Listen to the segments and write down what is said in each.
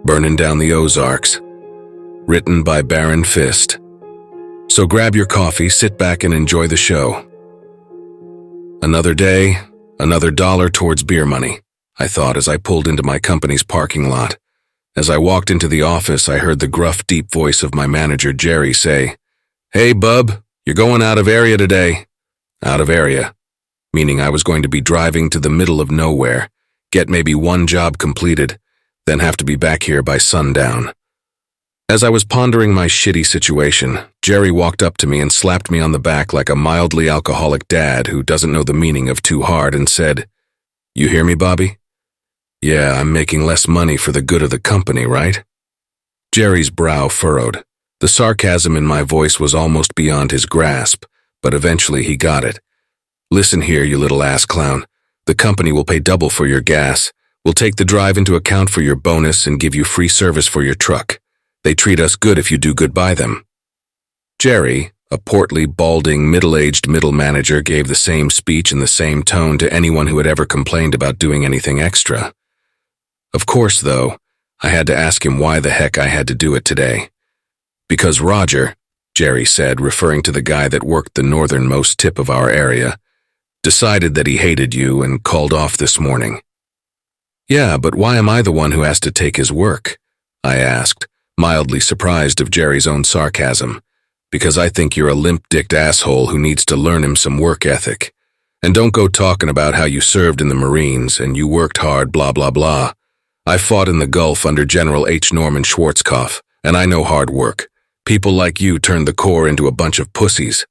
Burnin' Down the Ozarks, written by Baron Fist. So grab your coffee, sit back and enjoy the show. Another day, another dollar towards beer money, I thought as I pulled into my company's parking lot. As I walked into the office, I heard the gruff, deep voice of my manager, Jerry, say, "Hey, bub, you're going out of area today." Out of area, meaning I was going to be driving to the middle of nowhere, get maybe one job completed, then have to be back here by sundown. As I was pondering my shitty situation, Jerry walked up to me and slapped me on the back like a mildly alcoholic dad who doesn't know the meaning of too hard and said, "You hear me, Bobby? Yeah, I'm making less money for the good of the company, right?" Jerry's brow furrowed. The sarcasm in my voice was almost beyond his grasp, but eventually he got it. "Listen here, you little ass clown. The company will pay double for your gas. We'll take the drive into account for your bonus and give you free service for your truck. They treat us good if you do good by them." Jerry, a portly, balding, middle-aged middle manager, gave the same speech in the same tone to anyone who had ever complained about doing anything extra. Of course, though, I had to ask him why the heck I had to do it today. "Because Roger," Jerry said, referring to the guy that worked the northernmost tip of our area, "decided that he hated you and called off this morning." "Yeah, but why am I the one who has to take his work?" I asked, mildly surprised of Jerry's own sarcasm. "Because I think you're a limp-dicked asshole who needs to learn him some work ethic. And don't go talking about how you served in the Marines and you worked hard, blah, blah, blah. I fought in the Gulf under General H. Norman Schwarzkopf, and I know hard work. People like you turned the Corps into a bunch of pussies."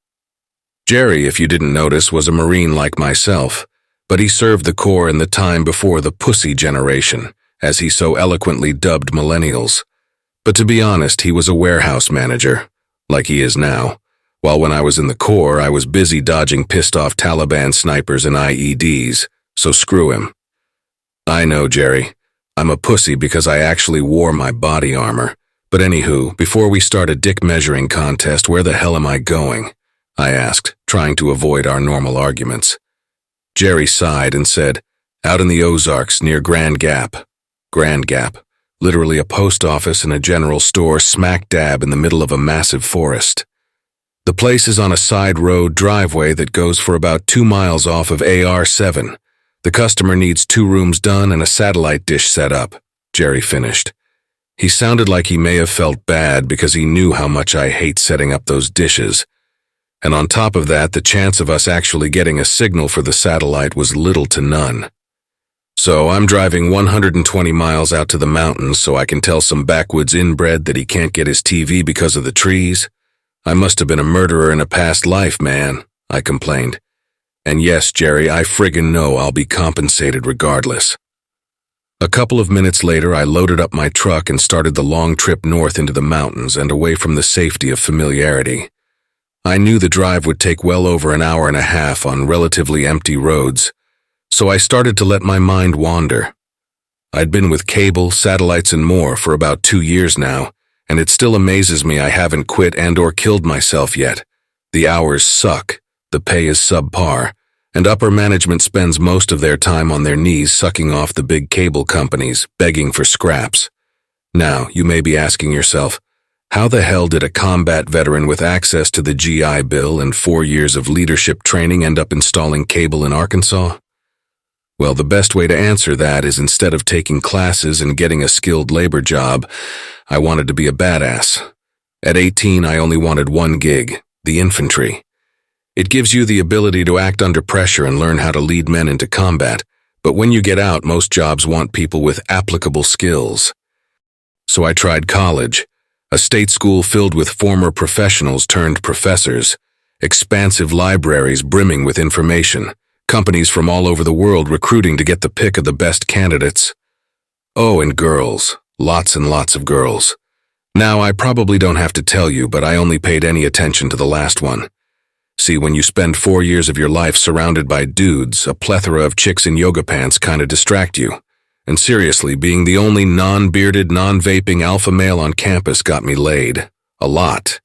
Jerry, if you didn't notice, was a Marine like myself, but he served the Corps in the time before the pussy generation, as he so eloquently dubbed millennials. But to be honest, he was a warehouse manager, like he is now, while when I was in the Corps, I was busy dodging pissed-off Taliban snipers and IEDs, so screw him. "I know, Jerry. I'm a pussy because I actually wore my body armor. But anywho, before we start a dick-measuring contest, where the hell am I going?" I asked, trying to avoid our normal arguments. Jerry sighed and said, "Out in the Ozarks, near Grand Gap." Grand Gap, literally a post office and a general store smack dab in the middle of a massive forest. The place is on a side road driveway that goes for about 2 miles off of AR-7. The customer needs 2 rooms done and a satellite dish set up, Jerry finished. He sounded like he may have felt bad because he knew how much I hate setting up those dishes. And on top of that, the chance of us actually getting a signal for the satellite was little to none. So I'm driving 120 miles out to the mountains so I can tell some backwoods inbred that he can't get his TV because of the trees. I must have been a murderer in a past life, man, I complained. And yes, Jerry, I friggin' know I'll be compensated regardless. A couple of minutes later, I loaded up my truck and started the long trip north into the mountains and away from the safety of familiarity. I knew the drive would take well over an hour and a half on relatively empty roads, so I started to let my mind wander. I'd been with cable, satellites, and more for about 2 years now, and it still amazes me I haven't quit and/or killed myself yet. The hours suck, the pay is subpar, and upper management spends most of their time on their knees sucking off the big cable companies, begging for scraps. Now, you may be asking yourself, how the hell did a combat veteran with access to the GI Bill and 4 years of leadership training end up installing cable in Arkansas? Well, the best way to answer that is instead of taking classes and getting a skilled labor job, I wanted to be a badass. At 18, I only wanted one gig, the infantry. It gives you the ability to act under pressure and learn how to lead men into combat, but when you get out, most jobs want people with applicable skills. So I tried college, a state school filled with former professionals turned professors, expansive libraries brimming with information, companies from all over the world recruiting to get the pick of the best candidates. Oh, and girls, lots and lots of girls. Now, I probably don't have to tell you, but I only paid any attention to the last one. See, when you spend 4 years of your life surrounded by dudes, a plethora of chicks in yoga pants kinda distract you. And seriously, being the only non-bearded, non-vaping alpha male on campus got me laid. A lot.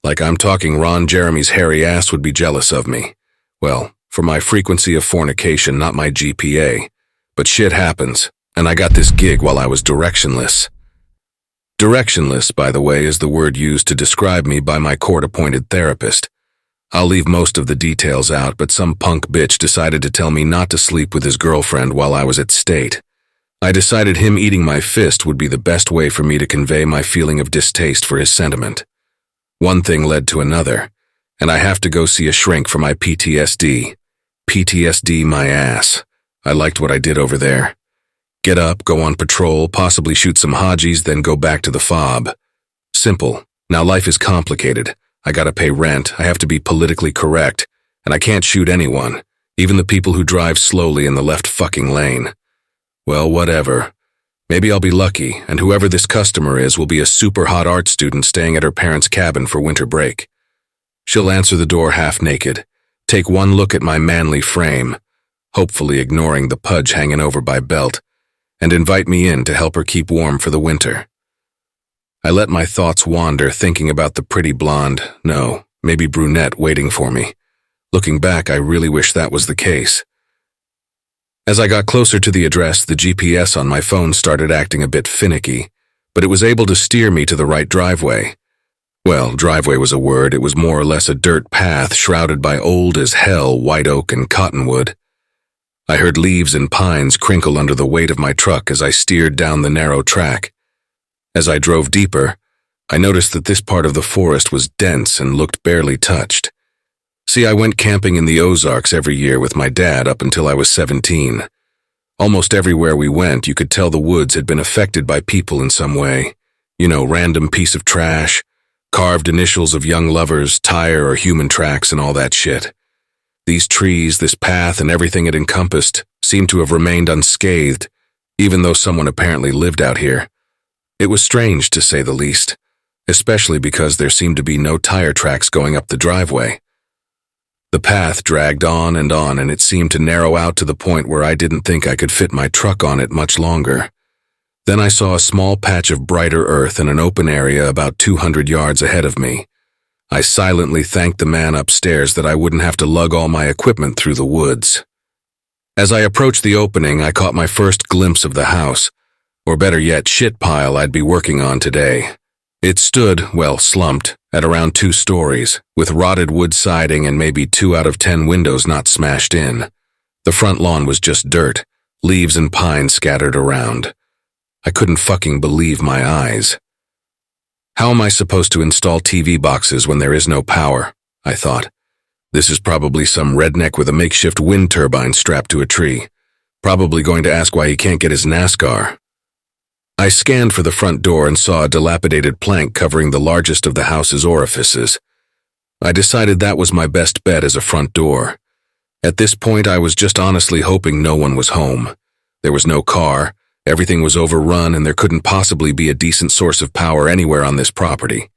Like I'm talking Ron Jeremy's hairy ass would be jealous of me. Well, for my frequency of fornication, not my GPA. But shit happens, and I got this gig while I was directionless. Directionless, by the way, is the word used to describe me by my court-appointed therapist. I'll leave most of the details out, but some punk bitch decided to tell me not to sleep with his girlfriend while I was at state. I decided him eating my fist would be the best way for me to convey my feeling of distaste for his sentiment. One thing led to another, and I have to go see a shrink for my PTSD. PTSD my ass. I liked what I did over there. Get up, go on patrol, possibly shoot some Hajis, then go back to the fob. Simple. Now life is complicated. I gotta pay rent, I have to be politically correct, and I can't shoot anyone, even the people who drive slowly in the left fucking lane. Well, whatever. Maybe I'll be lucky, and whoever this customer is will be a super hot art student staying at her parents' cabin for winter break. She'll answer the door half naked, take one look at my manly frame, hopefully ignoring the pudge hanging over my belt, and invite me in to help her keep warm for the winter. I let my thoughts wander, thinking about the pretty blonde, no, maybe brunette waiting for me. Looking back, I really wish that was the case. As I got closer to the address, the GPS on my phone started acting a bit finicky, but it was able to steer me to the right driveway. Well, driveway was a word, it was more or less a dirt path shrouded by old as hell white oak and cottonwood. I heard leaves and pines crinkle under the weight of my truck as I steered down the narrow track. As I drove deeper, I noticed that this part of the forest was dense and looked barely touched. See, I went camping in the Ozarks every year with my dad up until I was 17. Almost everywhere we went, you could tell the woods had been affected by people in some way. You know, random piece of trash, carved initials of young lovers, tire or human tracks, and all that shit. These trees, this path, and everything it encompassed seemed to have remained unscathed, even though someone apparently lived out here. It was strange, to say the least, especially because there seemed to be no tire tracks going up the driveway. The path dragged on, and it seemed to narrow out to the point where I didn't think I could fit my truck on it much longer. Then I saw a small patch of brighter earth in an open area about 200 yards ahead of me. I silently thanked the man upstairs that I wouldn't have to lug all my equipment through the woods. As I approached the opening, I caught my first glimpse of the house, or better yet, shit pile I'd be working on today. It stood, well, slumped, at around 2 stories, with rotted wood siding and maybe 2 out of 10 windows not smashed in. The front lawn was just dirt, leaves and pines scattered around. I couldn't fucking believe my eyes. How am I supposed to install TV boxes when there is no power? I thought. This is probably some redneck with a makeshift wind turbine strapped to a tree. Probably going to ask why he can't get his NASCAR. I scanned for the front door and saw a dilapidated plank covering the largest of the house's orifices. I decided that was my best bet as a front door. At this point, I was just honestly hoping no one was home. There was no car, everything was overrun, and there couldn't possibly be a decent source of power anywhere on this property.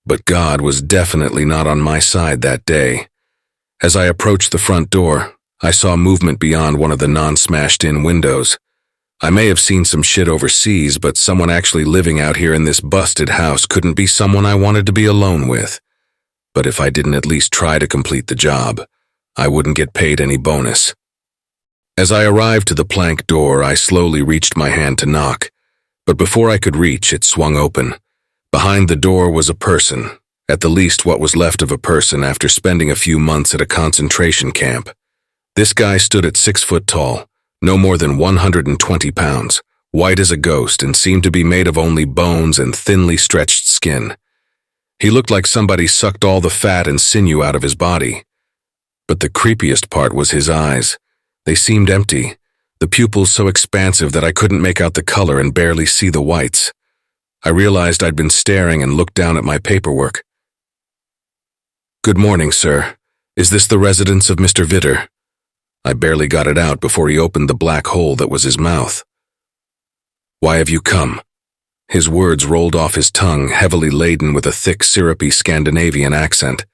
But God was definitely not on my side that day. As I approached the front door, I saw movement beyond one of the non-smashed-in windows. I may have seen some shit overseas, but someone actually living out here in this busted house couldn't be someone I wanted to be alone with. But if I didn't at least try to complete the job, I wouldn't get paid any bonus. As I arrived to the plank door, I slowly reached my hand to knock, but before I could reach, it swung open. Behind the door was a person, at the least what was left of a person after spending a few months at a concentration camp. This guy stood at 6 foot tall, no more than 120 pounds, white as a ghost, and seemed to be made of only bones and thinly stretched skin. He looked like somebody sucked all the fat and sinew out of his body. But the creepiest part was his eyes. They seemed empty, the pupils so expansive that I couldn't make out the color and barely see the whites. I realized I'd been staring and looked down at my paperwork. "Good morning, sir. Is this the residence of Mr. Vitter?" I barely got it out before he opened the black hole that was his mouth. "Why have you come?" His words rolled off his tongue, heavily laden with a thick, syrupy Scandinavian accent.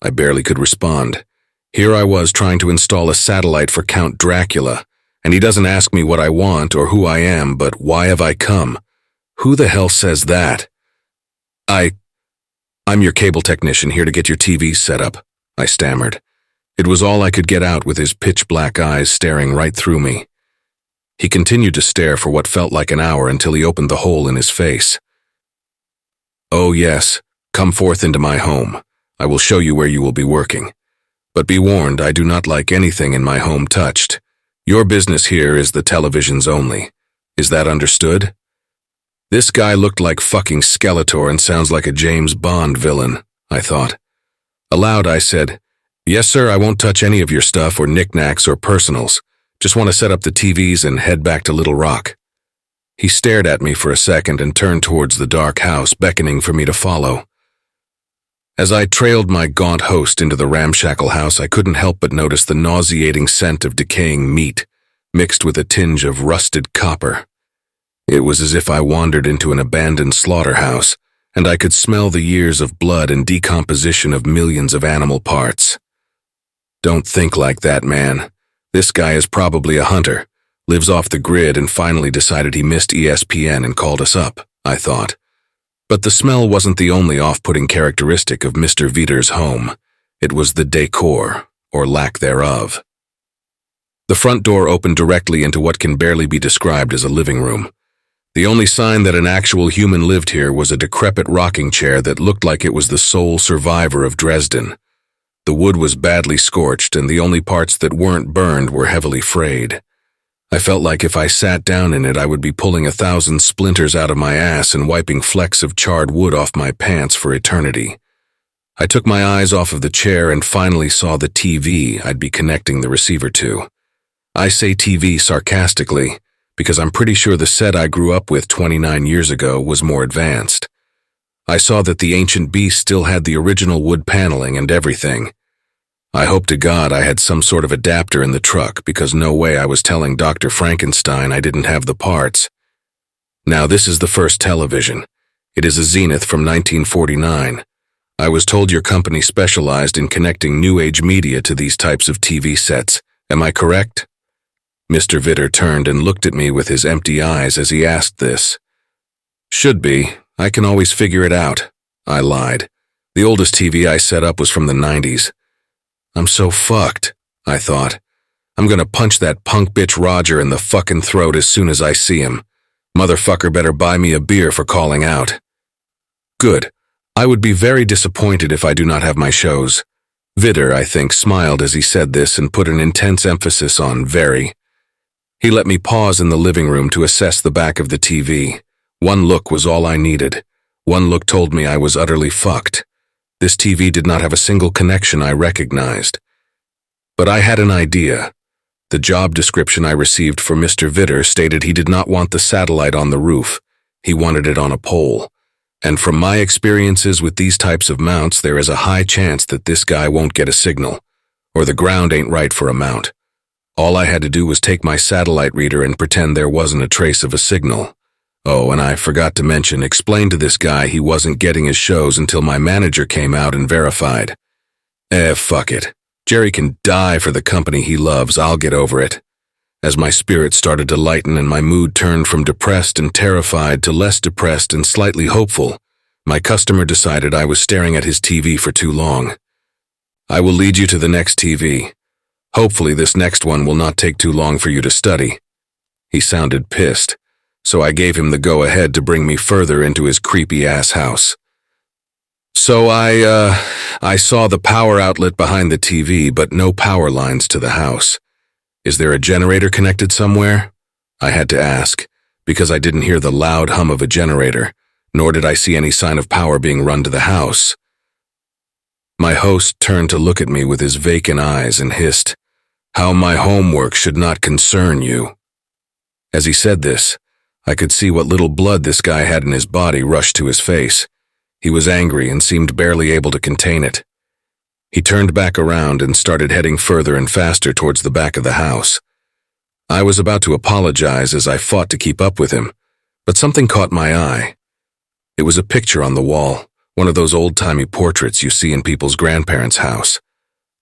I barely could respond. Here I was trying to install a satellite for Count Dracula, and he doesn't ask me what I want or who I am, but why have I come? Who the hell says that? I'm your cable technician here to get your TV set up, I stammered. It was all I could get out with his pitch-black eyes staring right through me. He continued to stare for what felt like an hour until he opened the hole in his face. "Oh yes, come forth into my home. I will show you where you will be working. But be warned, I do not like anything in my home touched. Your business here is the televisions only. Is that understood?" This guy looked like fucking Skeletor and sounds like a James Bond villain, I thought. Aloud I said, "Yes sir, I won't touch any of your stuff or knickknacks or personals. Just want to set up the TVs and head back to Little Rock." He stared at me for a second and turned towards the dark house, beckoning for me to follow. As I trailed my gaunt host into the ramshackle house, I couldn't help but notice the nauseating scent of decaying meat, mixed with a tinge of rusted copper. It was as if I wandered into an abandoned slaughterhouse, and I could smell the years of blood and decomposition of millions of animal parts. "Don't think like that, man. This guy is probably a hunter, lives off the grid and finally decided he missed ESPN and called us up," I thought. But the smell wasn't the only off-putting characteristic of Mr. Viter's home. It was the decor, or lack thereof. The front door opened directly into what can barely be described as a living room. The only sign that an actual human lived here was a decrepit rocking chair that looked like it was the sole survivor of Dresden. The wood was badly scorched, and the only parts that weren't burned were heavily frayed. I felt like if I sat down in it, I would be pulling 1,000 splinters out of my ass and wiping flecks of charred wood off my pants for eternity. I took my eyes off of the chair and finally saw the TV I'd be connecting the receiver to. I say TV sarcastically, because I'm pretty sure the set I grew up with 29 years ago was more advanced. I saw that the ancient beast still had the original wood paneling and everything. I hope to God I had some sort of adapter in the truck, because no way I was telling Dr. Frankenstein I didn't have the parts. Now this is the first television. It is a Zenith from 1949. I was told your company specialized in connecting New Age media to these types of TV sets. Am I correct? Mr. Viter turned and looked at me with his empty eyes as he asked this. "Should be. I can always figure it out," I lied. The oldest TV I set up was from the 90s. I'm so fucked, I thought. I'm gonna punch that punk bitch Roger in the fucking throat as soon as I see him. Motherfucker better buy me a beer for calling out. Good. I would be very disappointed if I do not have my shows. Viter, I think, smiled as he said this and put an intense emphasis on very. He let me pause in the living room to assess the back of the TV. One look was all I needed. One look told me I was utterly fucked. This TV did not have a single connection I recognized. But I had an idea. The job description I received for Mr. Viter stated he did not want the satellite on the roof. He wanted it on a pole. And from my experiences with these types of mounts, there is a high chance that this guy won't get a signal, or the ground ain't right for a mount. All I had to do was take my satellite reader and pretend there wasn't a trace of a signal. Oh, and I forgot to mention, explain to this guy he wasn't getting his shows until my manager came out and verified. Fuck it. Jerry can die for the company he loves. I'll get over it. As my spirit started to lighten and my mood turned from depressed and terrified to less depressed and slightly hopeful, my customer decided I was staring at his TV for too long. "I will lead you to the next TV. Hopefully this next one will not take too long for you to study." He sounded pissed, so I gave him the go-ahead to bring me further into his creepy-ass house. So I saw the power outlet behind the TV, but no power lines to the house. Is there a generator connected somewhere? I had to ask, because I didn't hear the loud hum of a generator, nor did I see any sign of power being run to the house. My host turned to look at me with his vacant eyes and hissed, "How my homework should not concern you." As he said this, I could see what little blood this guy had in his body rush to his face. He was angry and seemed barely able to contain it. He turned back around and started heading further and faster towards the back of the house. I was about to apologize as I fought to keep up with him, but something caught my eye. It was a picture on the wall, one of those old-timey portraits you see in people's grandparents' house.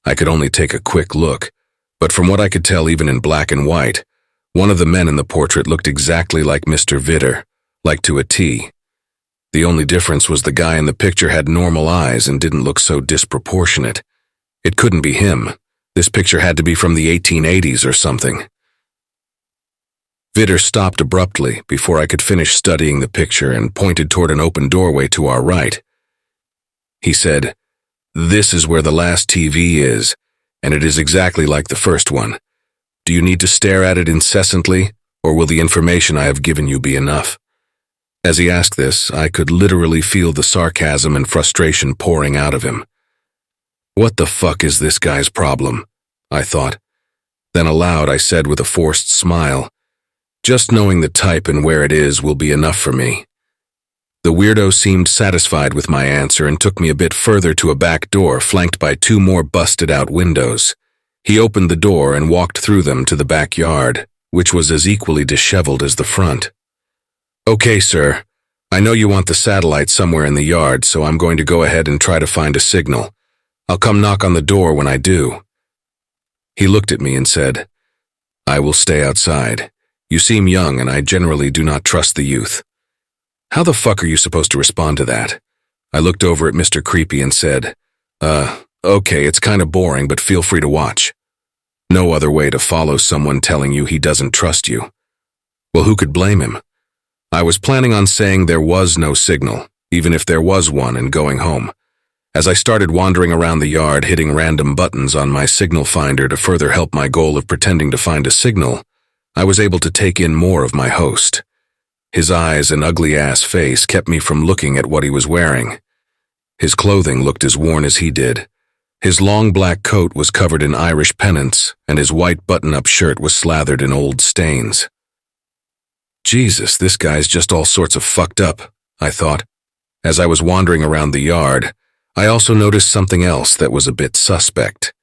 I could only take a quick look, but from what I could tell even in black and white, one of the men in the portrait looked exactly like Mr. Viter, like to a T. The only difference was the guy in the picture had normal eyes and didn't look so disproportionate. It couldn't be him. This picture had to be from the 1880s or something. Vitter stopped abruptly before I could finish studying the picture and pointed toward an open doorway to our right. He said, "This is where the last TV is, and it is exactly like the first one. Do you need to stare at it incessantly, or will the information I have given you be enough?" As he asked this, I could literally feel the sarcasm and frustration pouring out of him. What the fuck is this guy's problem? I thought. Then aloud I said with a forced smile, "Just knowing the type and where it is will be enough for me." The weirdo seemed satisfied with my answer and took me a bit further to a back door flanked by 2 more busted-out windows. He opened the door and walked through them to the backyard, which was as equally disheveled as the front. "Okay, sir. I know you want the satellite somewhere in the yard, so I'm going to go ahead and try to find a signal. I'll come knock on the door when I do." He looked at me and said, "I will stay outside. You seem young and I generally do not trust the youth." How the fuck are you supposed to respond to that? I looked over at Mr. Creepy and said, Okay, it's kind of boring, but feel free to watch." No other way to follow someone telling you he doesn't trust you. Well, who could blame him? I was planning on saying there was no signal, even if there was one, and going home. As I started wandering around the yard hitting random buttons on my signal finder to further help my goal of pretending to find a signal, I was able to take in more of my host. His eyes and ugly-ass face kept me from looking at what he was wearing. His clothing looked as worn as he did. His long black coat was covered in Irish pennants, and his white button-up shirt was slathered in old stains. Jesus, this guy's just all sorts of fucked up, I thought. As I was wandering around the yard, I also noticed something else that was a bit suspect.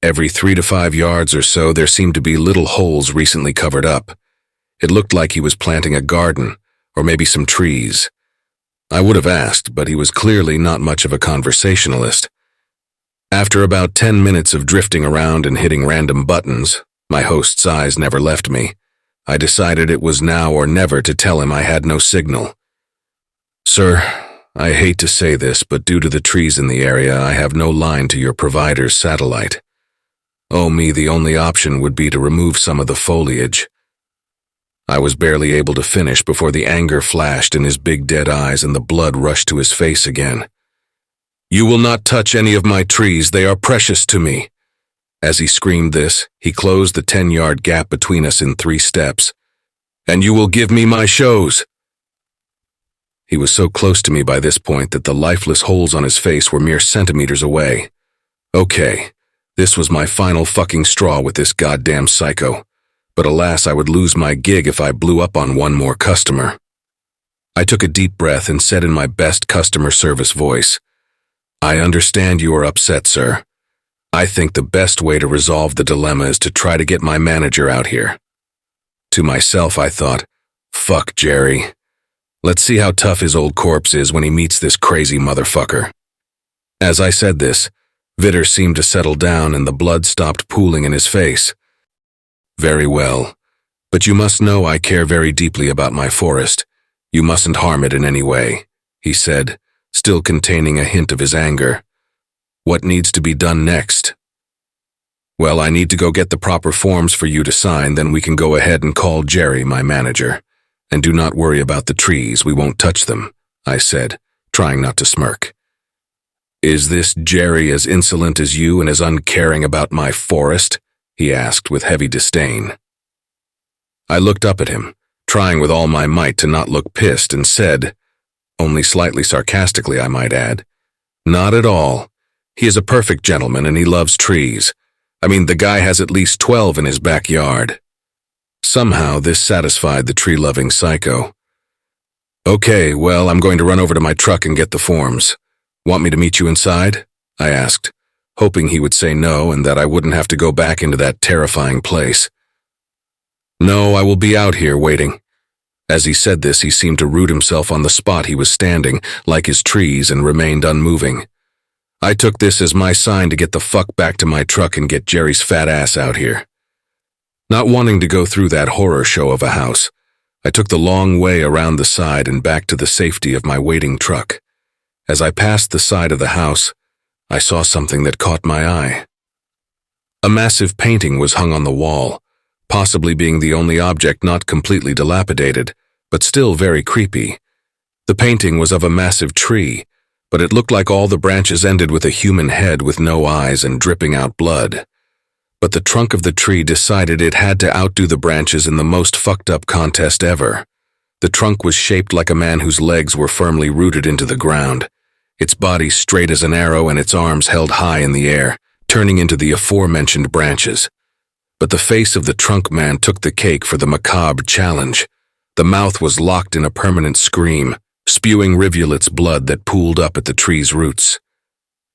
Every 3 to 5 yards or so, there seemed to be little holes recently covered up. It looked like he was planting a garden, or maybe some trees. I would have asked, but he was clearly not much of a conversationalist. After about 10 minutes of drifting around and hitting random buttons, my host's eyes never left me. I decided it was now or never to tell him I had no signal. "Sir, I hate to say this, but due to the trees in the area, I have no line to your provider's satellite. Oh me, the only option would be to remove some of the foliage." I was barely able to finish before the anger flashed in his big dead eyes and the blood rushed to his face again. "You will not touch any of my trees, they are precious to me." As he screamed this, he closed the 10-yard gap between us in 3 steps. "And you will give me my shows." He was so close to me by this point that the lifeless holes on his face were mere centimeters away. Okay, this was my final fucking straw with this goddamn psycho. But alas, I would lose my gig if I blew up on one more customer. I took a deep breath and said in my best customer service voice, "I understand you are upset, sir. I think the best way to resolve the dilemma is to try to get my manager out here." To myself, I thought, fuck Jerry. Let's see how tough his old corpse is when he meets this crazy motherfucker. As I said this, Vitter seemed to settle down and the blood stopped pooling in his face. "Very well, but you must know I care very deeply about my forest. You mustn't harm it in any way," he said, still containing a hint of his anger. "What needs to be done next?" "Well, I need to go get the proper forms for you to sign, then we can go ahead and call Jerry, my manager. And do not worry about the trees, we won't touch them," I said, trying not to smirk. "Is this Jerry as insolent as you and as uncaring about my forest?" he asked with heavy disdain. I looked up at him, trying with all my might to not look pissed, and said, only slightly sarcastically I might add, "Not at all. He is a perfect gentleman and he loves trees. I mean, the guy has at least 12 in his backyard." Somehow this satisfied the tree-loving psycho. "Okay, well, I'm going to run over to my truck and get the forms. Want me to meet you inside?" I asked, hoping he would say no and that I wouldn't have to go back into that terrifying place. "No, I will be out here waiting." As he said this, he seemed to root himself on the spot he was standing, like his trees, and remained unmoving. I took this as my sign to get the fuck back to my truck and get Jerry's fat ass out here. Not wanting to go through that horror show of a house, I took the long way around the side and back to the safety of my waiting truck. As I passed the side of the house, I saw something that caught my eye. A massive painting was hung on the wall, possibly being the only object not completely dilapidated, but still very creepy. The painting was of a massive tree, but it looked like all the branches ended with a human head with no eyes and dripping out blood. But the trunk of the tree decided it had to outdo the branches in the most fucked up contest ever. The trunk was shaped like a man whose legs were firmly rooted into the ground, its body straight as an arrow and its arms held high in the air, turning into the aforementioned branches. But the face of the trunk man took the cake for the macabre challenge. The mouth was locked in a permanent scream, spewing rivulets of blood that pooled up at the tree's roots.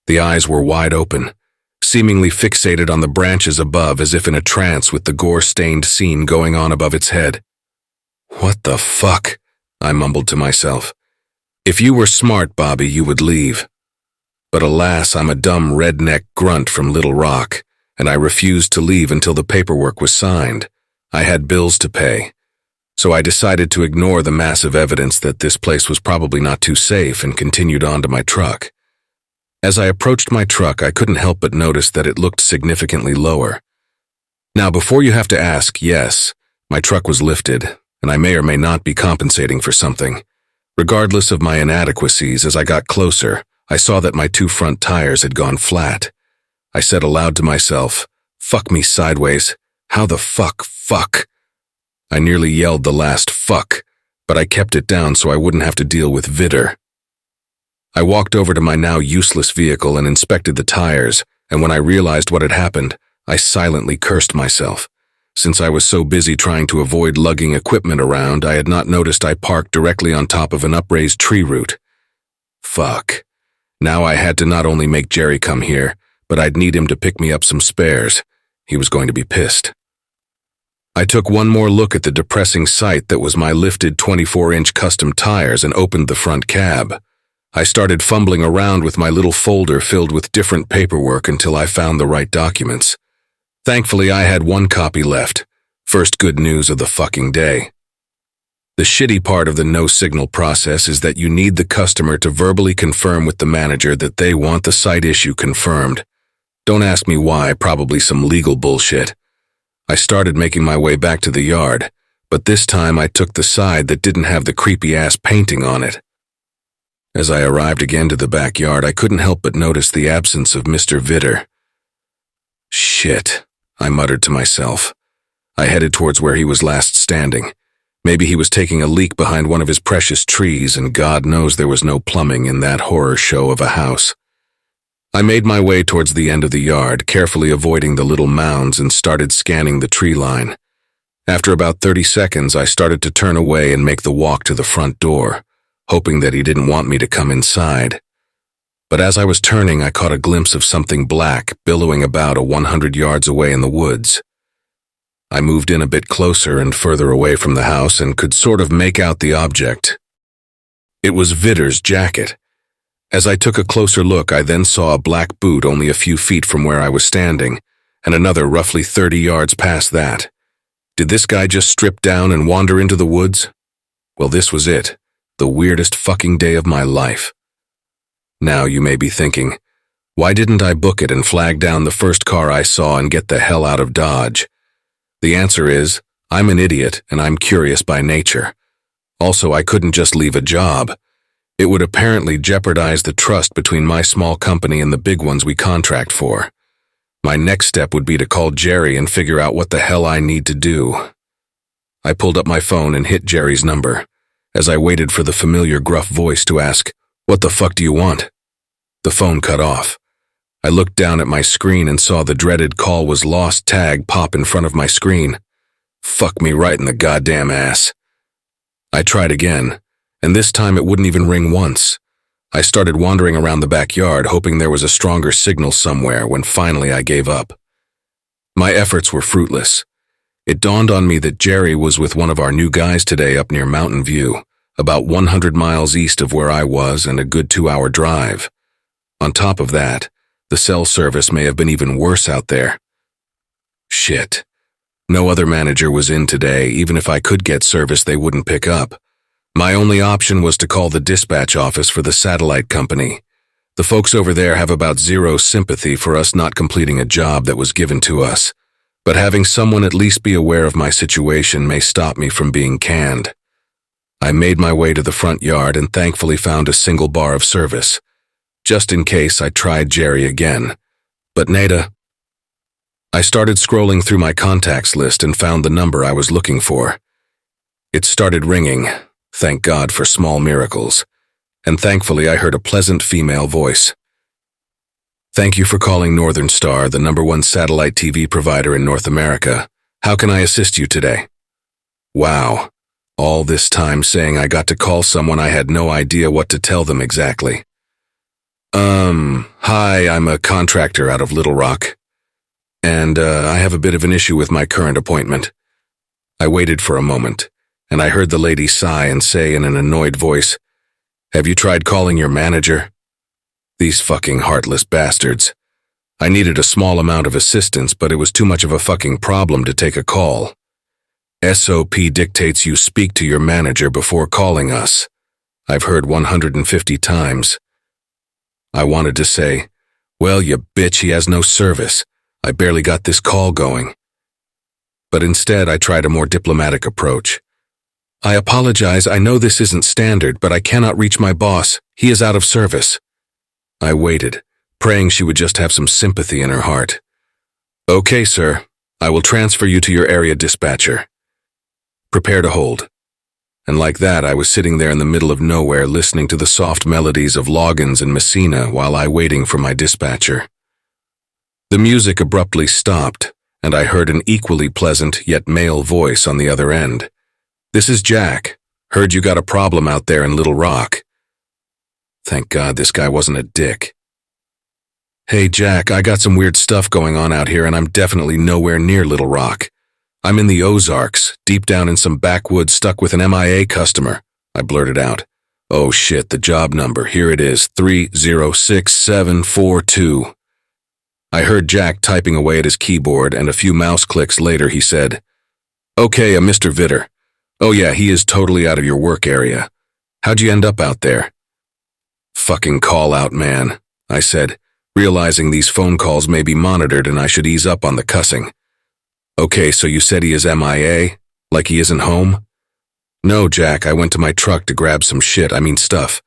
The eyes were wide open, seemingly fixated on the branches above as if in a trance with the gore-stained scene going on above its head. "What the fuck?" I mumbled to myself. "If you were smart, Bobby, you would leave. But alas, I'm a dumb redneck grunt from Little Rock, and I refused to leave until the paperwork was signed. I had bills to pay. So I decided to ignore the massive evidence that this place was probably not too safe and continued on to my truck. As I approached my truck, I couldn't help but notice that it looked significantly lower. Now, before you have to ask, yes, my truck was lifted, and I may or may not be compensating for something. Regardless of my inadequacies, as I got closer, I saw that my 2 front tires had gone flat. I said aloud to myself, "Fuck me sideways. How the fuck?" I nearly yelled the last fuck, but I kept it down so I wouldn't have to deal with Vitter. I walked over to my now useless vehicle and inspected the tires, and when I realized what had happened, I silently cursed myself. Since I was so busy trying to avoid lugging equipment around, I had not noticed I parked directly on top of an upraised tree root. Fuck. Now I had to not only make Jerry come here, but I'd need him to pick me up some spares. He was going to be pissed. I took one more look at the depressing sight that was my lifted 24-inch custom tires and opened the front cab. I started fumbling around with my little folder filled with different paperwork until I found the right documents. Thankfully, I had 1 copy left. First good news of the fucking day. The shitty part of the no-signal process is that you need the customer to verbally confirm with the manager that they want the site issue confirmed. Don't ask me why, probably some legal bullshit. I started making my way back to the yard, but this time I took the side that didn't have the creepy-ass painting on it. As I arrived again to the backyard, I couldn't help but notice the absence of Mr. Vitter. Shit, I muttered to myself. I headed towards where he was last standing. Maybe he was taking a leak behind one of his precious trees, and God knows there was no plumbing in that horror show of a house. I made my way towards the end of the yard, carefully avoiding the little mounds, and started scanning the tree line. After about 30 seconds, I started to turn away and make the walk to the front door, hoping that he didn't want me to come inside. But as I was turning, I caught a glimpse of something black billowing about 100 yards away in the woods. I moved in a bit closer and further away from the house and could sort of make out the object. It was Vitter's jacket. As I took a closer look, I then saw a black boot only a few feet from where I was standing, and another roughly 30 yards past that. Did this guy just strip down and wander into the woods? Well, this was it. The weirdest fucking day of my life. Now you may be thinking, why didn't I book it and flag down the first car I saw and get the hell out of Dodge? The answer is, I'm an idiot and I'm curious by nature. Also, I couldn't just leave a job. It would apparently jeopardize the trust between my small company and the big ones we contract for. My next step would be to call Jerry and figure out what the hell I need to do. I pulled up my phone and hit Jerry's number. As I waited for the familiar gruff voice to ask, "What the fuck do you want?" The phone cut off. I looked down at my screen and saw the dreaded "call was lost" tag pop in front of my screen. Fuck me right in the goddamn ass. I tried again, and this time it wouldn't even ring once. I started wandering around the backyard, hoping there was a stronger signal somewhere, when finally I gave up. My efforts were fruitless. It dawned on me that Jerry was with one of our new guys today up near Mountain View, about 100 miles east of where I was and a good 2-hour drive. On top of that, the cell service may have been even worse out there. Shit. No other manager was in today. Even if I could get service, they wouldn't pick up. My only option was to call the dispatch office for the satellite company. The folks over there have about zero sympathy for us not completing a job that was given to us. but having someone at least be aware of my situation may stop me from being canned. I made my way to the front yard and thankfully found a single bar of service. Just in case, I tried Jerry again, but nada. I started scrolling through my contacts list and found the number I was looking for. It started ringing, thank God for small miracles, and thankfully I heard a pleasant female voice. "Thank you for calling Northern Star, the #1 satellite TV provider in North America. How can I assist you today?" Wow, all this time saying I got to call someone I had no idea what to tell them exactly. Hi, I'm a contractor out of Little Rock, and I have a bit of an issue with my current appointment. I waited for a moment, and I heard the lady sigh and say in an annoyed voice, "Have you tried calling your manager?" These fucking heartless bastards. I needed a small amount of assistance, but it was too much of a fucking problem to take a call. SOP dictates you speak to your manager before calling us. I've heard 150 times. I wanted to say, "Well, you bitch, he has no service. I barely got this call going." But instead, I tried a more diplomatic approach. "I apologize, I know this isn't standard, but I cannot reach my boss. He is out of service." I waited, praying she would just have some sympathy in her heart. "Okay, sir. I will transfer you to your area dispatcher. Prepare to hold." And like that, I was sitting there in the middle of nowhere listening to the soft melodies of Loggins and Messina while I waiting for my dispatcher. The music abruptly stopped, and I heard an equally pleasant yet male voice on the other end. "This is Jack. Heard you got a problem out there in Little Rock." Thank God this guy wasn't a dick. "Hey Jack, I got some weird stuff going on out here and I'm definitely nowhere near Little Rock. I'm in the Ozarks, deep down in some backwoods stuck with an MIA customer," I blurted out. "Oh shit, the job number, here it is, 306742. I heard Jack typing away at his keyboard, and a few mouse clicks later he said, "Okay, Mr. Vitter. Oh yeah, he is totally out of your work area. How'd you end up out there?" "Fucking call out, man," I said, realizing these phone calls may be monitored and I should ease up on the cussing. "Okay, so you said he is MIA? Like he isn't home?" "No, Jack, I went to my truck to grab some stuff,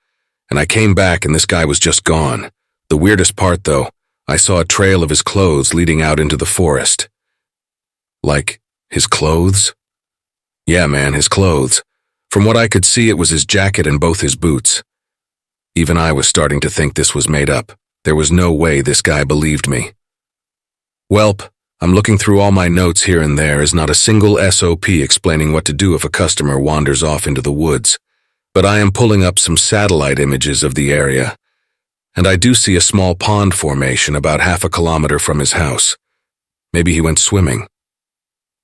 and I came back and this guy was just gone. The weirdest part, though, I saw a trail of his clothes leading out into the forest." "Like, his clothes?" "Yeah, man, his clothes. From what I could see, it was his jacket and both his boots." Even I was starting to think this was made up. There was no way this guy believed me. "Welp, I'm looking through all my notes here and there is not a single SOP explaining what to do if a customer wanders off into the woods, but I am pulling up some satellite images of the area, and I do see a small pond formation about half a kilometer from his house. Maybe he went swimming."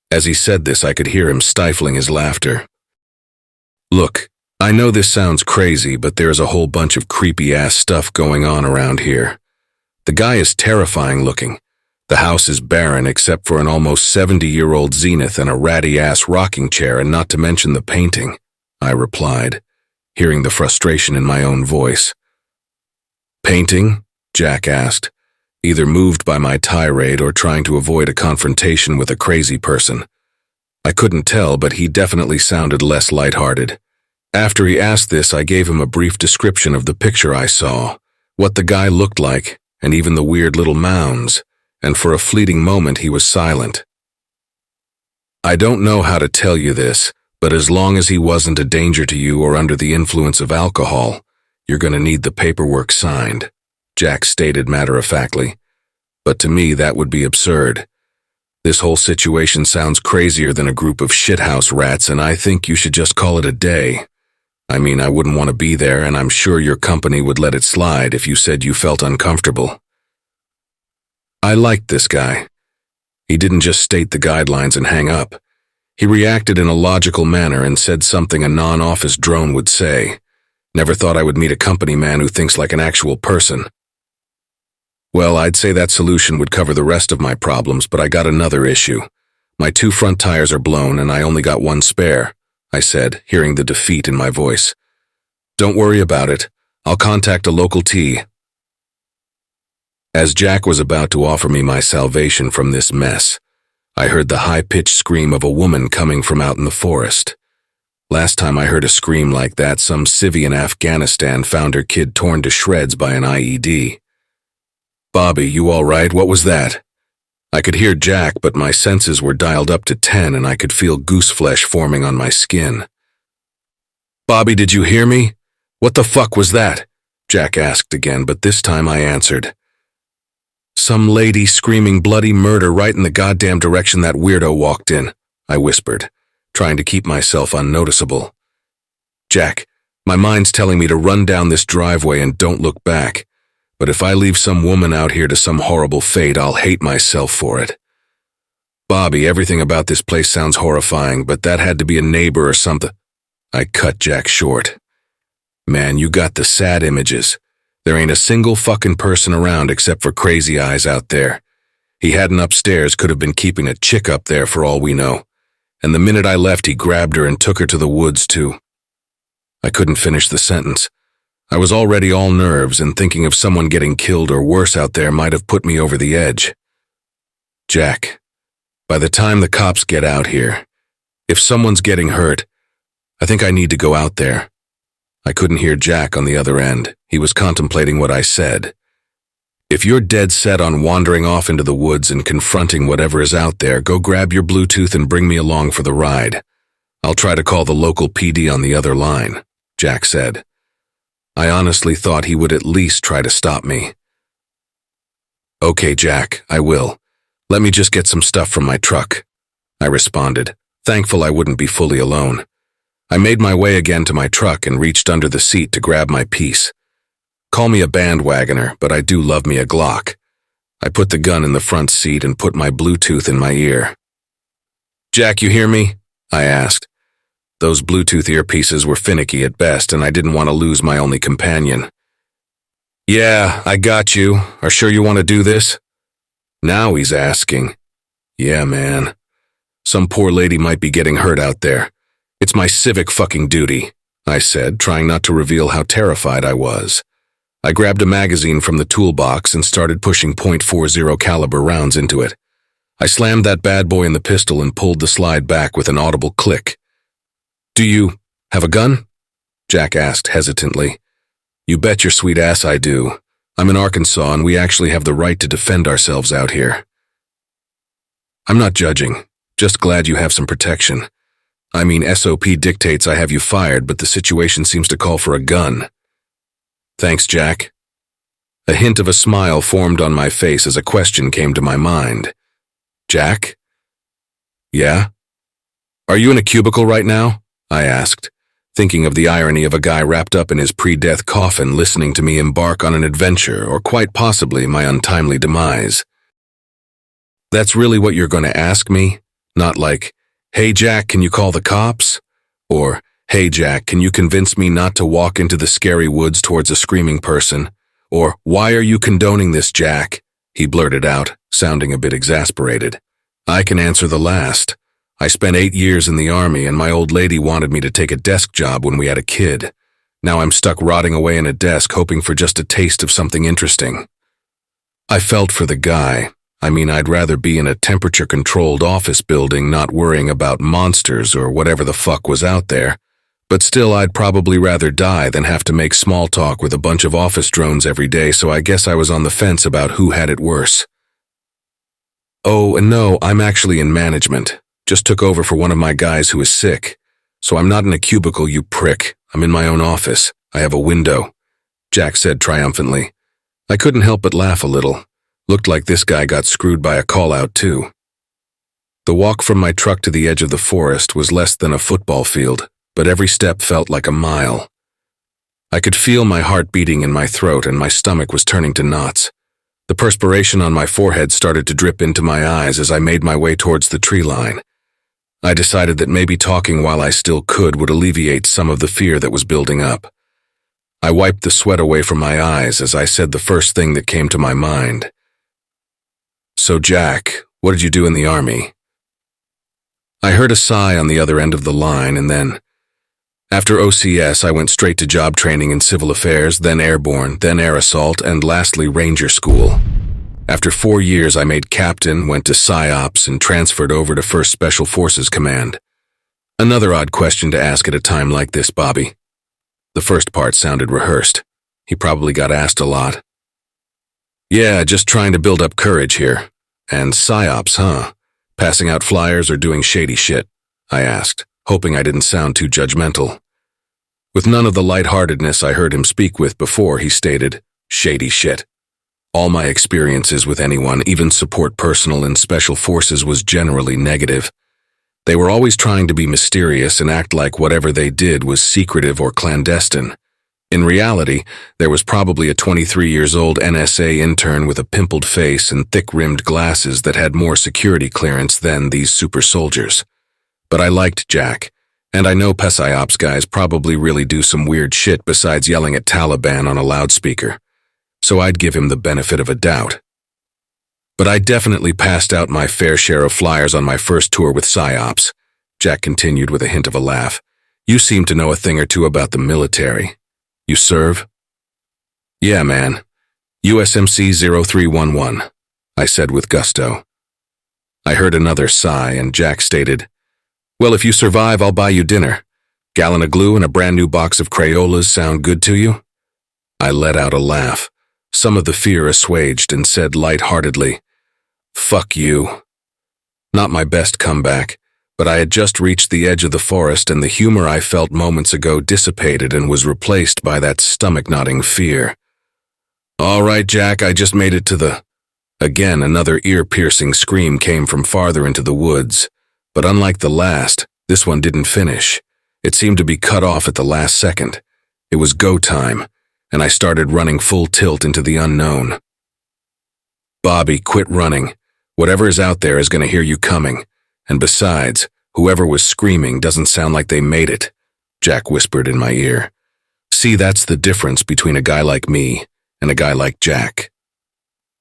As he said this, I could hear him stifling his laughter. "Look, I know this sounds crazy, but there is a whole bunch of creepy-ass stuff going on around here. The guy is terrifying looking. The house is barren except for an almost 70-year-old Zenith and a ratty-ass rocking chair, and not to mention the painting," I replied, hearing the frustration in my own voice. "Painting?" Jack asked, either moved by my tirade or trying to avoid a confrontation with a crazy person. I couldn't tell, but he definitely sounded less lighthearted. After he asked this, I gave him a brief description of the picture I saw, what the guy looked like, and even the weird little mounds, and for a fleeting moment he was silent. "I don't know how to tell you this, but as long as he wasn't a danger to you or under the influence of alcohol, you're going to need the paperwork signed," Jack stated matter-of-factly. But to me, that would be absurd. This whole situation sounds crazier than a group of shithouse rats, and I think you should just call it a day. I mean, I wouldn't want to be there, and I'm sure your company would let it slide if you said you felt uncomfortable. I liked this guy. He didn't just state the guidelines and hang up. He reacted in a logical manner and said something a non-office drone would say. Never thought I would meet a company man who thinks like an actual person. Well, I'd say that solution would cover the rest of my problems, but I got another issue. My 2 front tires are blown and I only got 1 spare, I said, hearing the defeat in my voice. "Don't worry about it. I'll contact a local T." As Jack was about to offer me my salvation from this mess, I heard the high-pitched scream of a woman coming from out in the forest. Last time I heard a scream like that, some civvy in Afghanistan found her kid torn to shreds by an IED. "Bobby, you all right? What was that?" I could hear Jack, but my senses were dialed up to 10 and I could feel goose flesh forming on my skin. "Bobby, did you hear me? What the fuck was that?" Jack asked again, but this time I answered. "Some lady screaming bloody murder right in the goddamn direction that weirdo walked in," I whispered, trying to keep myself unnoticeable. "Jack, my mind's telling me to run down this driveway and don't look back. But if I leave some woman out here to some horrible fate, I'll hate myself for it." "Bobby, everything about this place sounds horrifying, but that had to be a neighbor or something." I cut Jack short. "Man, you got the sad images. There ain't a single fucking person around except for Crazy Eyes out there. He hadn't upstairs, could have been keeping a chick up there for all we know. And the minute I left, he grabbed her and took her to the woods too." I couldn't finish the sentence. I was already all nerves, and thinking of someone getting killed or worse out there might have put me over the edge. "Jack, by the time the cops get out here, if someone's getting hurt, I think I need to go out there." I couldn't hear Jack on the other end. He was contemplating what I said. "If you're dead set on wandering off into the woods and confronting whatever is out there, go grab your Bluetooth and bring me along for the ride. I'll try to call the local PD on the other line," Jack said. I honestly thought he would at least try to stop me. "Okay, Jack, I will. Let me just get some stuff from my truck," I responded, thankful I wouldn't be fully alone. I made my way again to my truck and reached under the seat to grab my piece. Call me a bandwagoner, but I do love me a Glock. I put the gun in the front seat and put my Bluetooth in my ear. "Jack, you hear me?" I asked. Those Bluetooth earpieces were finicky at best, and I didn't want to lose my only companion. "Yeah, I got you. Are sure you want to do this?" Now he's asking. "Yeah, man. Some poor lady might be getting hurt out there. It's my civic fucking duty," I said, trying not to reveal how terrified I was. I grabbed a magazine from the toolbox and started pushing .40 caliber rounds into it. I slammed that bad boy in the pistol and pulled the slide back with an audible click. "Do you have a gun?" Jack asked hesitantly. "You bet your sweet ass I do. I'm in Arkansas and we actually have the right to defend ourselves out here." "I'm not judging. Just glad you have some protection. I mean, SOP dictates I have you fired, but the situation seems to call for a gun." "Thanks, Jack." A hint of a smile formed on my face as a question came to my mind. "Jack?" "Yeah?" "Are you in a cubicle right now?" I asked, thinking of the irony of a guy wrapped up in his pre-death coffin listening to me embark on an adventure or quite possibly my untimely demise. "That's really what you're going to ask me? Not like, 'Hey Jack, can you call the cops?' Or, 'Hey Jack, can you convince me not to walk into the scary woods towards a screaming person?' Or, 'Why are you condoning this, Jack?'" he blurted out, sounding a bit exasperated. "I can answer the last. I spent 8 years in the Army and my old lady wanted me to take a desk job when we had a kid. Now I'm stuck rotting away in a desk hoping for just a taste of something interesting." I felt for the guy. I mean, I'd rather be in a temperature-controlled office building not worrying about monsters or whatever the fuck was out there, but still I'd probably rather die than have to make small talk with a bunch of office drones every day, so I guess I was on the fence about who had it worse. "Oh, and no, I'm actually in management. Just took over for one of my guys who is sick. So I'm not in a cubicle, you prick. I'm in my own office. I have a window," Jack said triumphantly. I couldn't help but laugh a little. Looked like this guy got screwed by a call-out too. The walk from my truck to the edge of the forest was less than a football field, but every step felt like a mile. I could feel my heart beating in my throat and my stomach was turning to knots. The perspiration on my forehead started to drip into my eyes as I made my way towards the tree line. I decided that maybe talking while I still could would alleviate some of the fear that was building up. I wiped the sweat away from my eyes as I said the first thing that came to my mind. "So Jack, what did you do in the Army?" I heard a sigh on the other end of the line and then, after OCS, I went straight to job training in civil affairs, then airborne, then air assault, and lastly Ranger School. After 4 years, I made captain, went to PSYOPs, and transferred over to 1st Special Forces Command. Another odd question to ask at a time like this, Bobby. The first part sounded rehearsed. He probably got asked a lot. Yeah, just trying to build up courage here. And PSYOPs, huh? Passing out flyers or doing shady shit? I asked, hoping I didn't sound too judgmental. With none of the lightheartedness I heard him speak with before, he stated, shady shit. All my experiences with anyone, even support personnel in Special Forces, was generally negative. They were always trying to be mysterious and act like whatever they did was secretive or clandestine. In reality, there was probably a 23-year-old NSA intern with a pimpled face and thick-rimmed glasses that had more security clearance than these super soldiers. But I liked Jack, and I know PSYOPs guys probably really do some weird shit besides yelling at Taliban on a loudspeaker, so I'd give him the benefit of a doubt. But I definitely passed out my fair share of flyers on my first tour with PSYOPs, Jack continued with a hint of a laugh. You seem to know a thing or two about the military. You serve? Yeah, man. USMC 0311, I said with gusto. I heard another sigh, and Jack stated, well, if you survive, I'll buy you dinner. Gallon of glue and a brand new box of Crayolas sound good to you? I let out a laugh, some of the fear assuaged, and said lightheartedly, fuck you. Not my best comeback, but I had just reached the edge of the forest and the humor I felt moments ago dissipated and was replaced by that stomach-knotting fear. All right, Jack, I just made it to the... Again, another ear-piercing scream came from farther into the woods, but unlike the last, this one didn't finish. It seemed to be cut off at the last second. It was go time, and I started running full tilt into the unknown. Bobby, quit running. Whatever is out there is going to hear you coming. And besides, whoever was screaming doesn't sound like they made it, Jack whispered in my ear. See, that's the difference between a guy like me and a guy like Jack.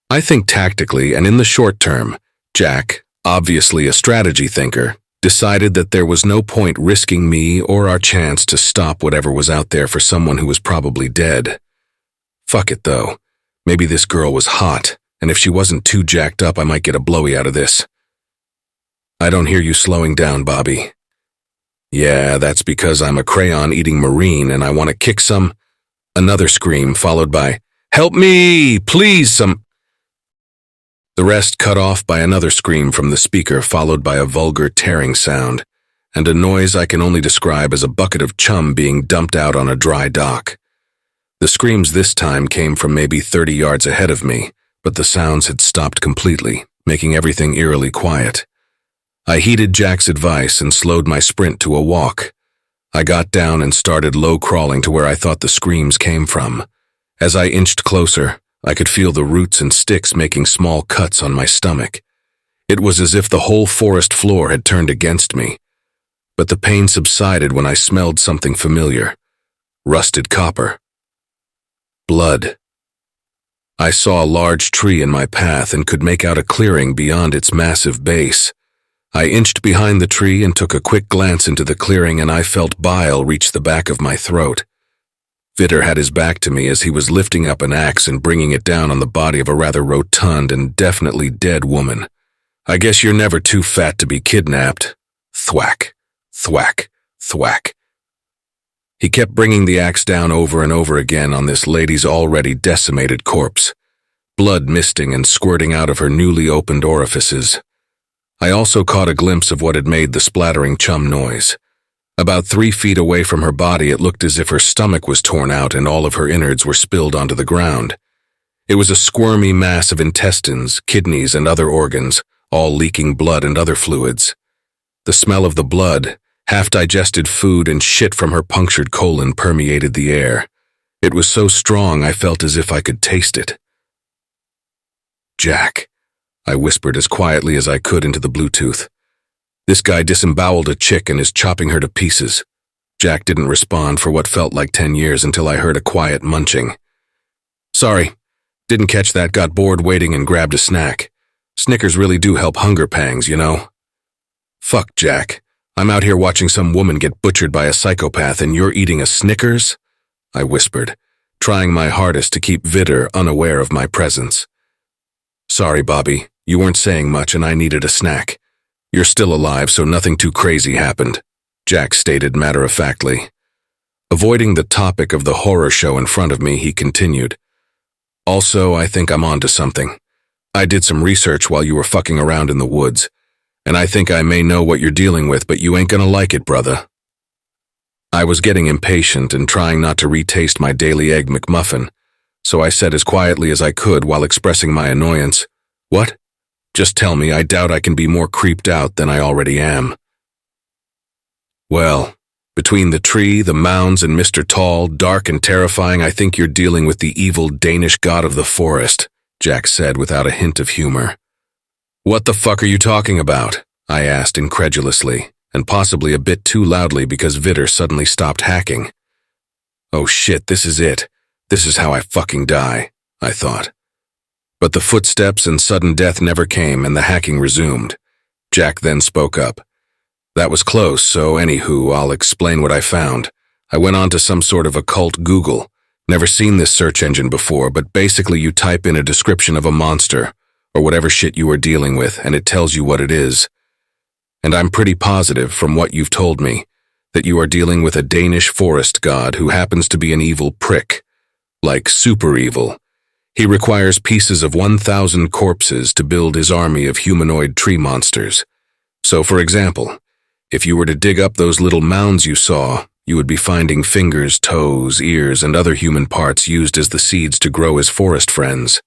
I think tactically and in the short term, Jack, obviously a strategy thinker, decided that there was no point risking me or our chance to stop whatever was out there for someone who was probably dead. Fuck it, though. Maybe this girl was hot, and if she wasn't too jacked up, I might get a blowy out of this. I don't hear you slowing down, Bobby. Yeah, that's because I'm a crayon-eating Marine and I want to kick some... Another scream followed by, help me, please, some... The rest cut off by another scream from the speaker followed by a vulgar tearing sound, and a noise I can only describe as a bucket of chum being dumped out on a dry dock. The screams this time came from maybe 30 yards ahead of me, but the sounds had stopped completely, making everything eerily quiet. I heeded Jack's advice and slowed my sprint to a walk. I got down and started low crawling to where I thought the screams came from. As I inched closer, I could feel the roots and sticks making small cuts on my stomach. It was as if the whole forest floor had turned against me. But the pain subsided when I smelled something familiar. Rusted copper. Blood. I saw a large tree in my path and could make out a clearing beyond its massive base. I inched behind the tree and took a quick glance into the clearing, and I felt bile reach the back of my throat. Vitter had his back to me as he was lifting up an axe and bringing it down on the body of a rather rotund and definitely dead woman. I guess you're never too fat to be kidnapped. Thwack, thwack, thwack. He kept bringing the axe down over and over again on this lady's already decimated corpse, blood misting and squirting out of her newly opened orifices. I also caught a glimpse of what had made the splattering chum noise. About 3 feet away from her body, it looked as if her stomach was torn out and all of her innards were spilled onto the ground. It was a squirmy mass of intestines, kidneys, and other organs, all leaking blood and other fluids. The smell of the blood, half-digested food, and shit from her punctured colon permeated the air. It was so strong I felt as if I could taste it. Jack, I whispered as quietly as I could into the Bluetooth. This guy disemboweled a chick and is chopping her to pieces. Jack didn't respond for what felt like 10 years until I heard a quiet munching. Sorry, didn't catch that, got bored waiting and grabbed a snack. Snickers really do help hunger pangs, you know. Fuck, Jack. I'm out here watching some woman get butchered by a psychopath and you're eating a Snickers? I whispered, trying my hardest to keep Vitter unaware of my presence. Sorry, Bobby, you weren't saying much and I needed a snack. You're still alive, so nothing too crazy happened, Jack stated matter-of-factly. Avoiding the topic of the horror show in front of me, he continued. Also, I think I'm onto something. I did some research while you were fucking around in the woods, and I think I may know what you're dealing with, but you ain't gonna like it, brother. I was getting impatient and trying not to retaste my daily egg McMuffin, so I said as quietly as I could while expressing my annoyance, "What? Just tell me. I doubt I can be more creeped out than I already am." Well, between the tree, the mounds, and Mr. Tall, dark and terrifying, I think you're dealing with the evil Danish god of the forest, Jack said without a hint of humor. What the fuck are you talking about? I asked incredulously, and possibly a bit too loudly because Vitter suddenly stopped hacking. Oh shit, this is it. This is how I fucking die, I thought. But the footsteps and sudden death never came and the hacking resumed. Jack then spoke up. That was close, so anywho, I'll explain what I found. I went on to some sort of occult Google. Never seen this search engine before, but basically you type in a description of a monster, or whatever shit you are dealing with, and it tells you what it is. And I'm pretty positive, from what you've told me, that you are dealing with a Danish forest god who happens to be an evil prick. Like super evil. He requires pieces of 1,000 corpses to build his army of humanoid tree monsters. So, for example, if you were to dig up those little mounds you saw, you would be finding fingers, toes, ears, and other human parts used as the seeds to grow his forest friends.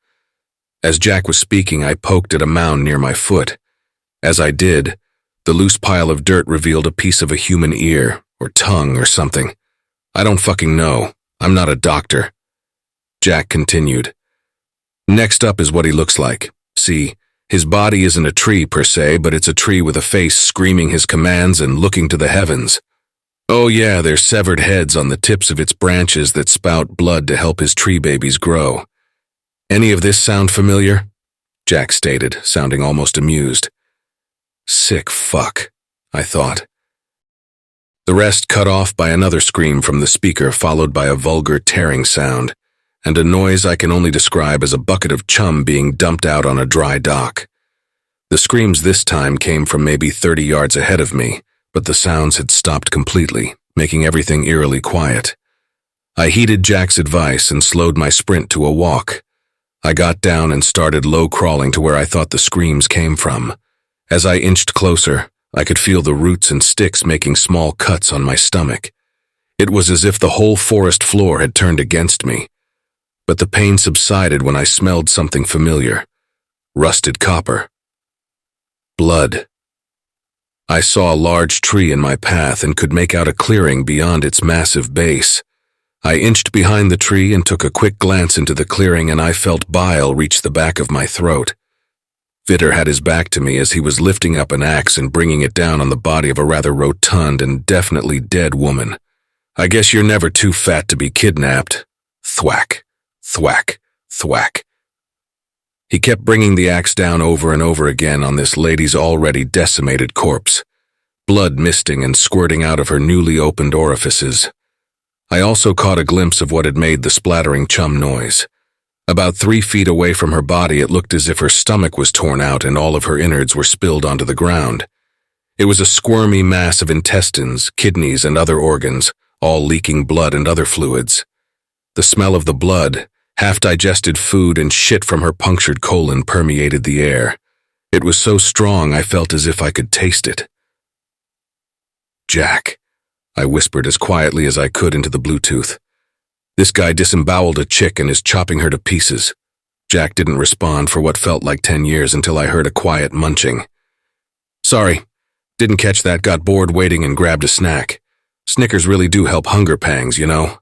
As Jack was speaking, I poked at a mound near my foot. As I did, the loose pile of dirt revealed a piece of a human ear, or tongue, or something. I don't fucking know. I'm not a doctor. Jack continued. Next up is what he looks like. See, his body isn't a tree per se, but it's a tree with a face screaming his commands and looking to the heavens. Oh yeah, there's severed heads on the tips of its branches that spout blood to help his tree babies grow. Any of this sound familiar? Jack stated, sounding almost amused. Sick fuck, I thought. The rest cut off by another scream from the speaker, followed by a vulgar tearing sound, and a noise I can only describe as a bucket of chum being dumped out on a dry dock. The screams this time came from maybe 30 yards ahead of me, but the sounds had stopped completely, making everything eerily quiet. I heeded Jack's advice and slowed my sprint to a walk. I got down and started low crawling to where I thought the screams came from. As I inched closer, I could feel the roots and sticks making small cuts on my stomach. It was as if the whole forest floor had turned against me. But the pain subsided when I smelled something familiar. Rusted copper. Blood. I saw a large tree in my path and could make out a clearing beyond its massive base. I inched behind the tree and took a quick glance into the clearing, and I felt bile reach the back of my throat. Vitter had his back to me as he was lifting up an axe and bringing it down on the body of a rather rotund and definitely dead woman. I guess you're never too fat to be kidnapped. Thwack. Thwack, thwack. He kept bringing the axe down over and over again on this lady's already decimated corpse, blood misting and squirting out of her newly opened orifices. I also caught a glimpse of what had made the splattering chum noise. About 3 feet away from her body, it looked as if her stomach was torn out and all of her innards were spilled onto the ground. It was a squirmy mass of intestines, kidneys, and other organs, all leaking blood and other fluids. The smell of the blood, half-digested food, and shit from her punctured colon permeated the air. It was so strong I felt as if I could taste it. Jack, I whispered as quietly as I could into the Bluetooth. This guy disemboweled a chick and is chopping her to pieces. Jack didn't respond for what felt like 10 years until I heard a quiet munching. Sorry, didn't catch that, got bored waiting and grabbed a snack. Snickers really do help hunger pangs, you know.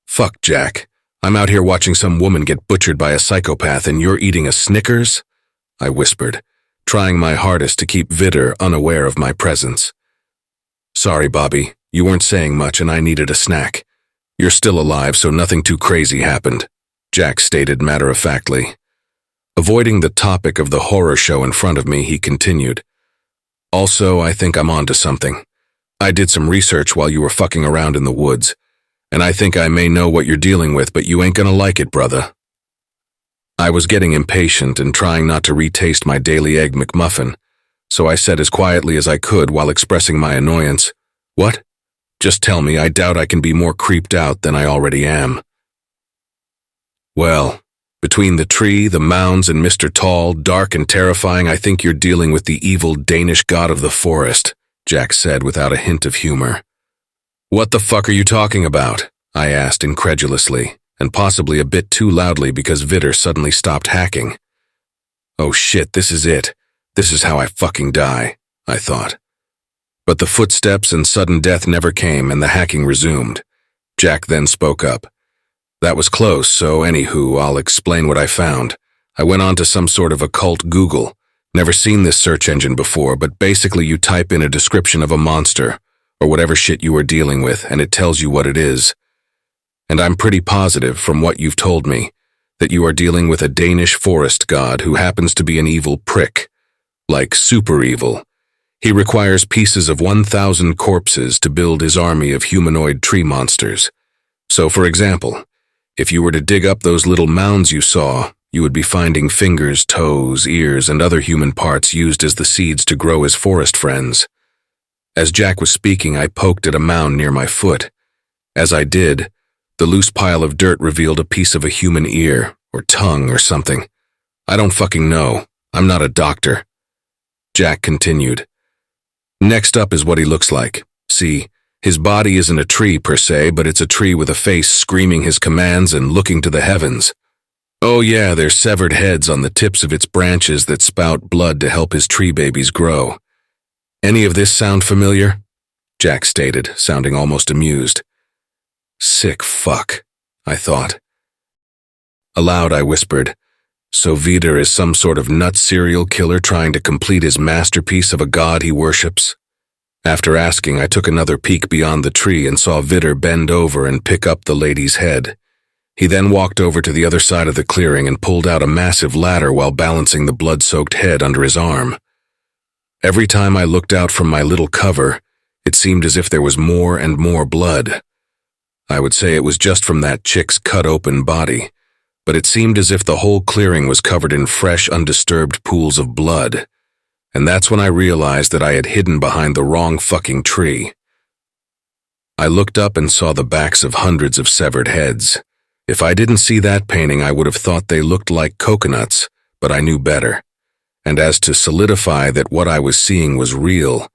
Fuck, Jack. I'm out here watching some woman get butchered by a psychopath and you're eating a Snickers? I whispered, trying my hardest to keep Vitter unaware of my presence. Sorry, Bobby, you weren't saying much and I needed a snack. You're still alive, so nothing too crazy happened, Jack stated matter-of-factly. Avoiding the topic of the horror show in front of me, he continued. Also, I think I'm onto something. I did some research while you were fucking around in the woods, and I think I may know what you're dealing with, but you ain't gonna like it, brother. I was getting impatient and trying not to retaste my daily egg McMuffin, so I said as quietly as I could while expressing my annoyance, "What? Just tell me. I doubt I can be more creeped out than I already am." "Well, between the tree, the mounds, and Mr. Tall, dark and terrifying, I think you're dealing with the evil Danish god of the forest," Jack said without a hint of humor. "What the fuck are you talking about?" I asked incredulously, and possibly a bit too loudly because Vitter suddenly stopped hacking. Oh shit, this is it. This is how I fucking die, I thought. But the footsteps and sudden death never came and the hacking resumed. Jack then spoke up. "That was close, so anywho, I'll explain what I found. I went on to some sort of occult Google. Never seen this search engine before, but basically you type in a description of a monster, or whatever shit you are dealing with, and it tells you what it is. And I'm pretty positive, from what you've told me, that you are dealing with a Danish forest god who happens to be an evil prick. Like super evil. He requires pieces of 1,000 corpses to build his army of humanoid tree monsters. So, for example, if you were to dig up those little mounds you saw, you would be finding fingers, toes, ears, and other human parts used as the seeds to grow his forest friends. As Jack was speaking, I poked at a mound near my foot. As I did, the loose pile of dirt revealed a piece of a human ear, or tongue, or something. I don't fucking know. I'm not a doctor." Jack continued. "Next up is what he looks like. See, his body isn't a tree per se, but it's a tree with a face screaming his commands and looking to the heavens. Oh yeah, there's severed heads on the tips of its branches that spout blood to help his tree babies grow. Any of this sound familiar?" Jack stated, sounding almost amused. Sick fuck, I thought. Aloud I whispered, "So Vitter is some sort of nut serial killer trying to complete his masterpiece of a god he worships?" After asking, I took another peek beyond the tree and saw Vitter bend over and pick up the lady's head. He then walked over to the other side of the clearing and pulled out a massive ladder while balancing the blood-soaked head under his arm. Every time I looked out from my little cover, it seemed as if there was more and more blood. I would say it was just from that chick's cut-open body, but it seemed as if the whole clearing was covered in fresh, undisturbed pools of blood. And that's when I realized that I had hidden behind the wrong fucking tree. I looked up and saw the backs of hundreds of severed heads. If I didn't see that painting, I would have thought they looked like coconuts, but I knew better. And as to solidify that what I was seeing was real,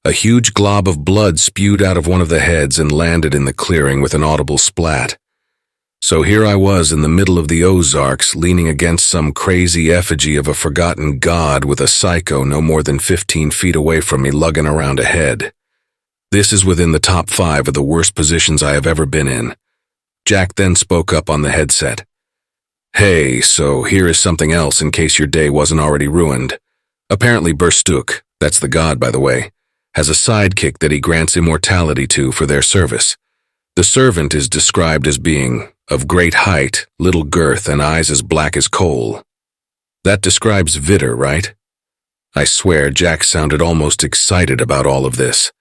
a huge glob of blood spewed out of one of the heads and landed in the clearing with an audible splat. So here I was in the middle of the Ozarks, leaning against some crazy effigy of a forgotten god with a psycho no more than 15 feet away from me lugging around a head. This is within the top 5 of the worst positions I have ever been in. Jack then spoke up on the headset. "Hey, so here is something else in case your day wasn't already ruined. Apparently Burstuk, that's the god by the way, has a sidekick that he grants immortality to for their service. The servant is described as being of great height, little girth, and eyes as black as coal. That describes Vitter, right?" I swear Jack sounded almost excited about all of this.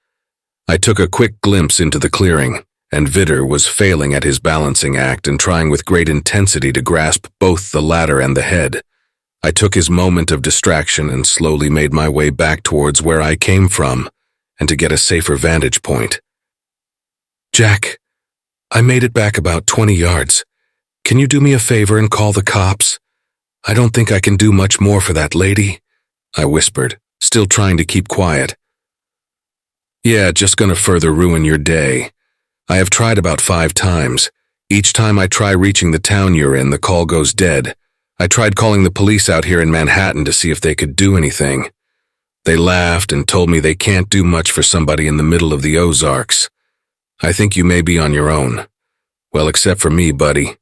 I took a quick glimpse into the clearing, and Vitter was failing at his balancing act and trying with great intensity to grasp both the ladder and the head. I took his moment of distraction and slowly made my way back towards where I came from, and to get a safer vantage point. "Jack, I made it back about 20 yards. Can you do me a favor and call the cops? I don't think I can do much more for that lady," I whispered, still trying to keep quiet. "Yeah, just gonna further ruin your day. I have tried about 5 times. Each time I try reaching the town you're in, the call goes dead. I tried calling the police out here in Manhattan to see if they could do anything. They laughed and told me they can't do much for somebody in the middle of the Ozarks. I think you may be on your own. Well, except for me, buddy.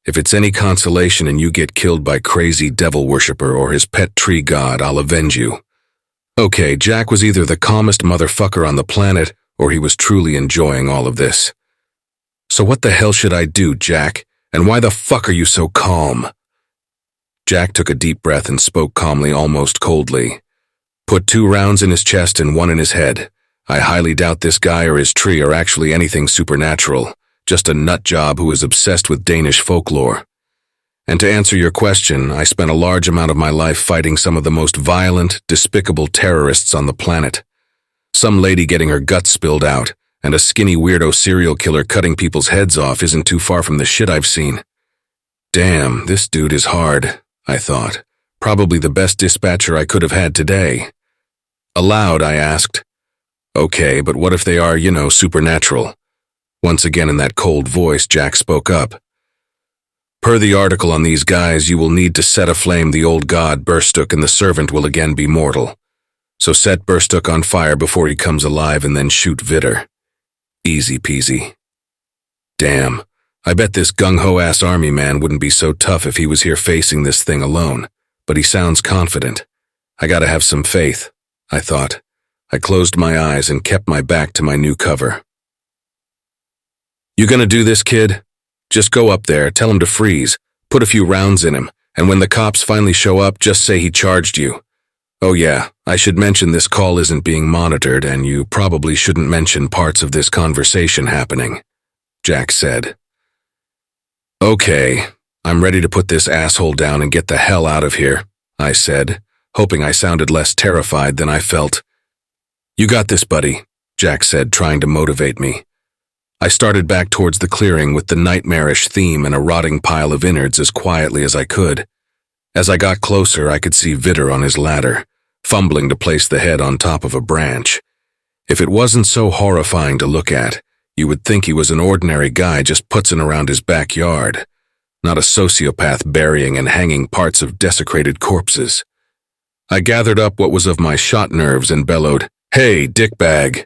If it's any consolation and you get killed by crazy devil worshiper or his pet tree god, I'll avenge you." Okay, Jack was either the calmest motherfucker on the planet or he was truly enjoying all of this. "So what the hell should I do, Jack? And why the fuck are you so calm?" Jack took a deep breath and spoke calmly, almost coldly. "Put 2 rounds in his chest and 1 in his head. I highly doubt this guy or his tree are actually anything supernatural, just a nut job who is obsessed with Danish folklore. And to answer your question, I spent a large amount of my life fighting some of the most violent, despicable terrorists on the planet. Some lady getting her guts spilled out, and a skinny weirdo serial killer cutting people's heads off isn't too far from the shit I've seen. Damn, this dude is hard, I thought. Probably the best dispatcher I could have had today. Aloud, I asked, "Okay, but what if they are, supernatural?" Once again in that cold voice, Jack spoke up. "Per the article on these guys, you will need to set aflame the old god Burstuk and the servant will again be mortal. So set Burstuk on fire before he comes alive and then shoot Vitter. Easy peasy." Damn, I bet this gung-ho-ass army man wouldn't be so tough if he was here facing this thing alone, but he sounds confident. I gotta have some faith, I thought. I closed my eyes and kept my back to my new cover. "You gonna do this, kid? Just go up there, tell him to freeze, put a few rounds in him, and when the cops finally show up, just say he charged you. Oh yeah, I should mention this call isn't being monitored and you probably shouldn't mention parts of this conversation happening," Jack said. "Okay, I'm ready to put this asshole down and get the hell out of here," I said, hoping I sounded less terrified than I felt. "You got this, buddy," Jack said, trying to motivate me. I started back towards the clearing with the nightmarish theme and a rotting pile of innards as quietly as I could. As I got closer, I could see Vitter on his ladder, fumbling to place the head on top of a branch. If it wasn't so horrifying to look at, you would think he was an ordinary guy just putzing around his backyard, not a sociopath burying and hanging parts of desecrated corpses. I gathered up what was of my shot nerves and bellowed, "Hey, dickbag!"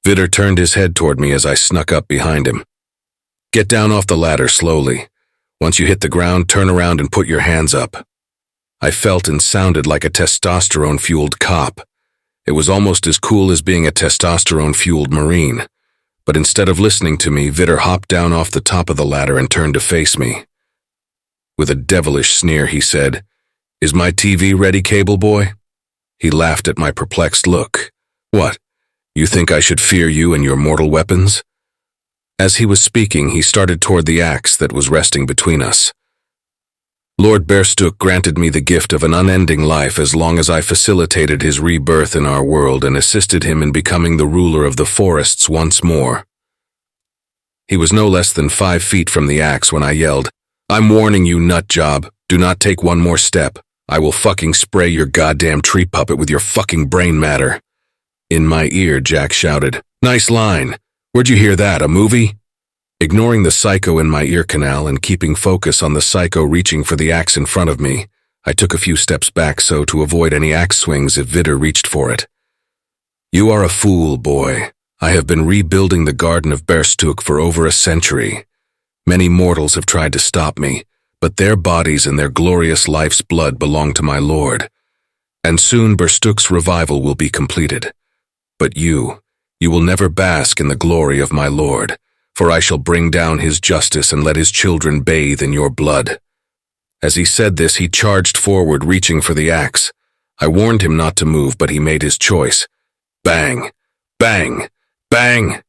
Vitter turned his head toward me as I snuck up behind him. "Get down off the ladder slowly. Once you hit the ground, turn around and put your hands up." I felt and sounded like a testosterone-fueled cop. It was almost as cool as being a testosterone-fueled Marine. But instead of listening to me, Vitter hopped down off the top of the ladder and turned to face me. With a devilish sneer, he said, "Is my TV ready, cable boy?" He laughed at my perplexed look. "What? You think I should fear you and your mortal weapons?" As he was speaking, he started toward the axe that was resting between us. "Lord Burstuk granted me the gift of an unending life as long as I facilitated his rebirth in our world and assisted him in becoming the ruler of the forests once more." He was no less than 5 feet from the axe when I yelled, "I'm warning you, nut job. Do not take one more step. I will fucking spray your goddamn tree puppet with your fucking brain matter." In my ear, Jack shouted, "Nice line. Where'd you hear that, a movie?" Ignoring the psycho in my ear canal and keeping focus on the psycho reaching for the axe in front of me, I took a few steps back so to avoid any axe swings if Vitter reached for it. "You are a fool, boy. I have been rebuilding the Garden of Burstuk for over a century. Many mortals have tried to stop me, but their bodies and their glorious life's blood belong to my lord. And soon Burstuk's revival will be completed. But you will never bask in the glory of my lord, for I shall bring down his justice and let his children bathe in your blood." As he said this, he charged forward, reaching for the axe. I warned him not to move, but he made his choice. Bang! Bang! Bang!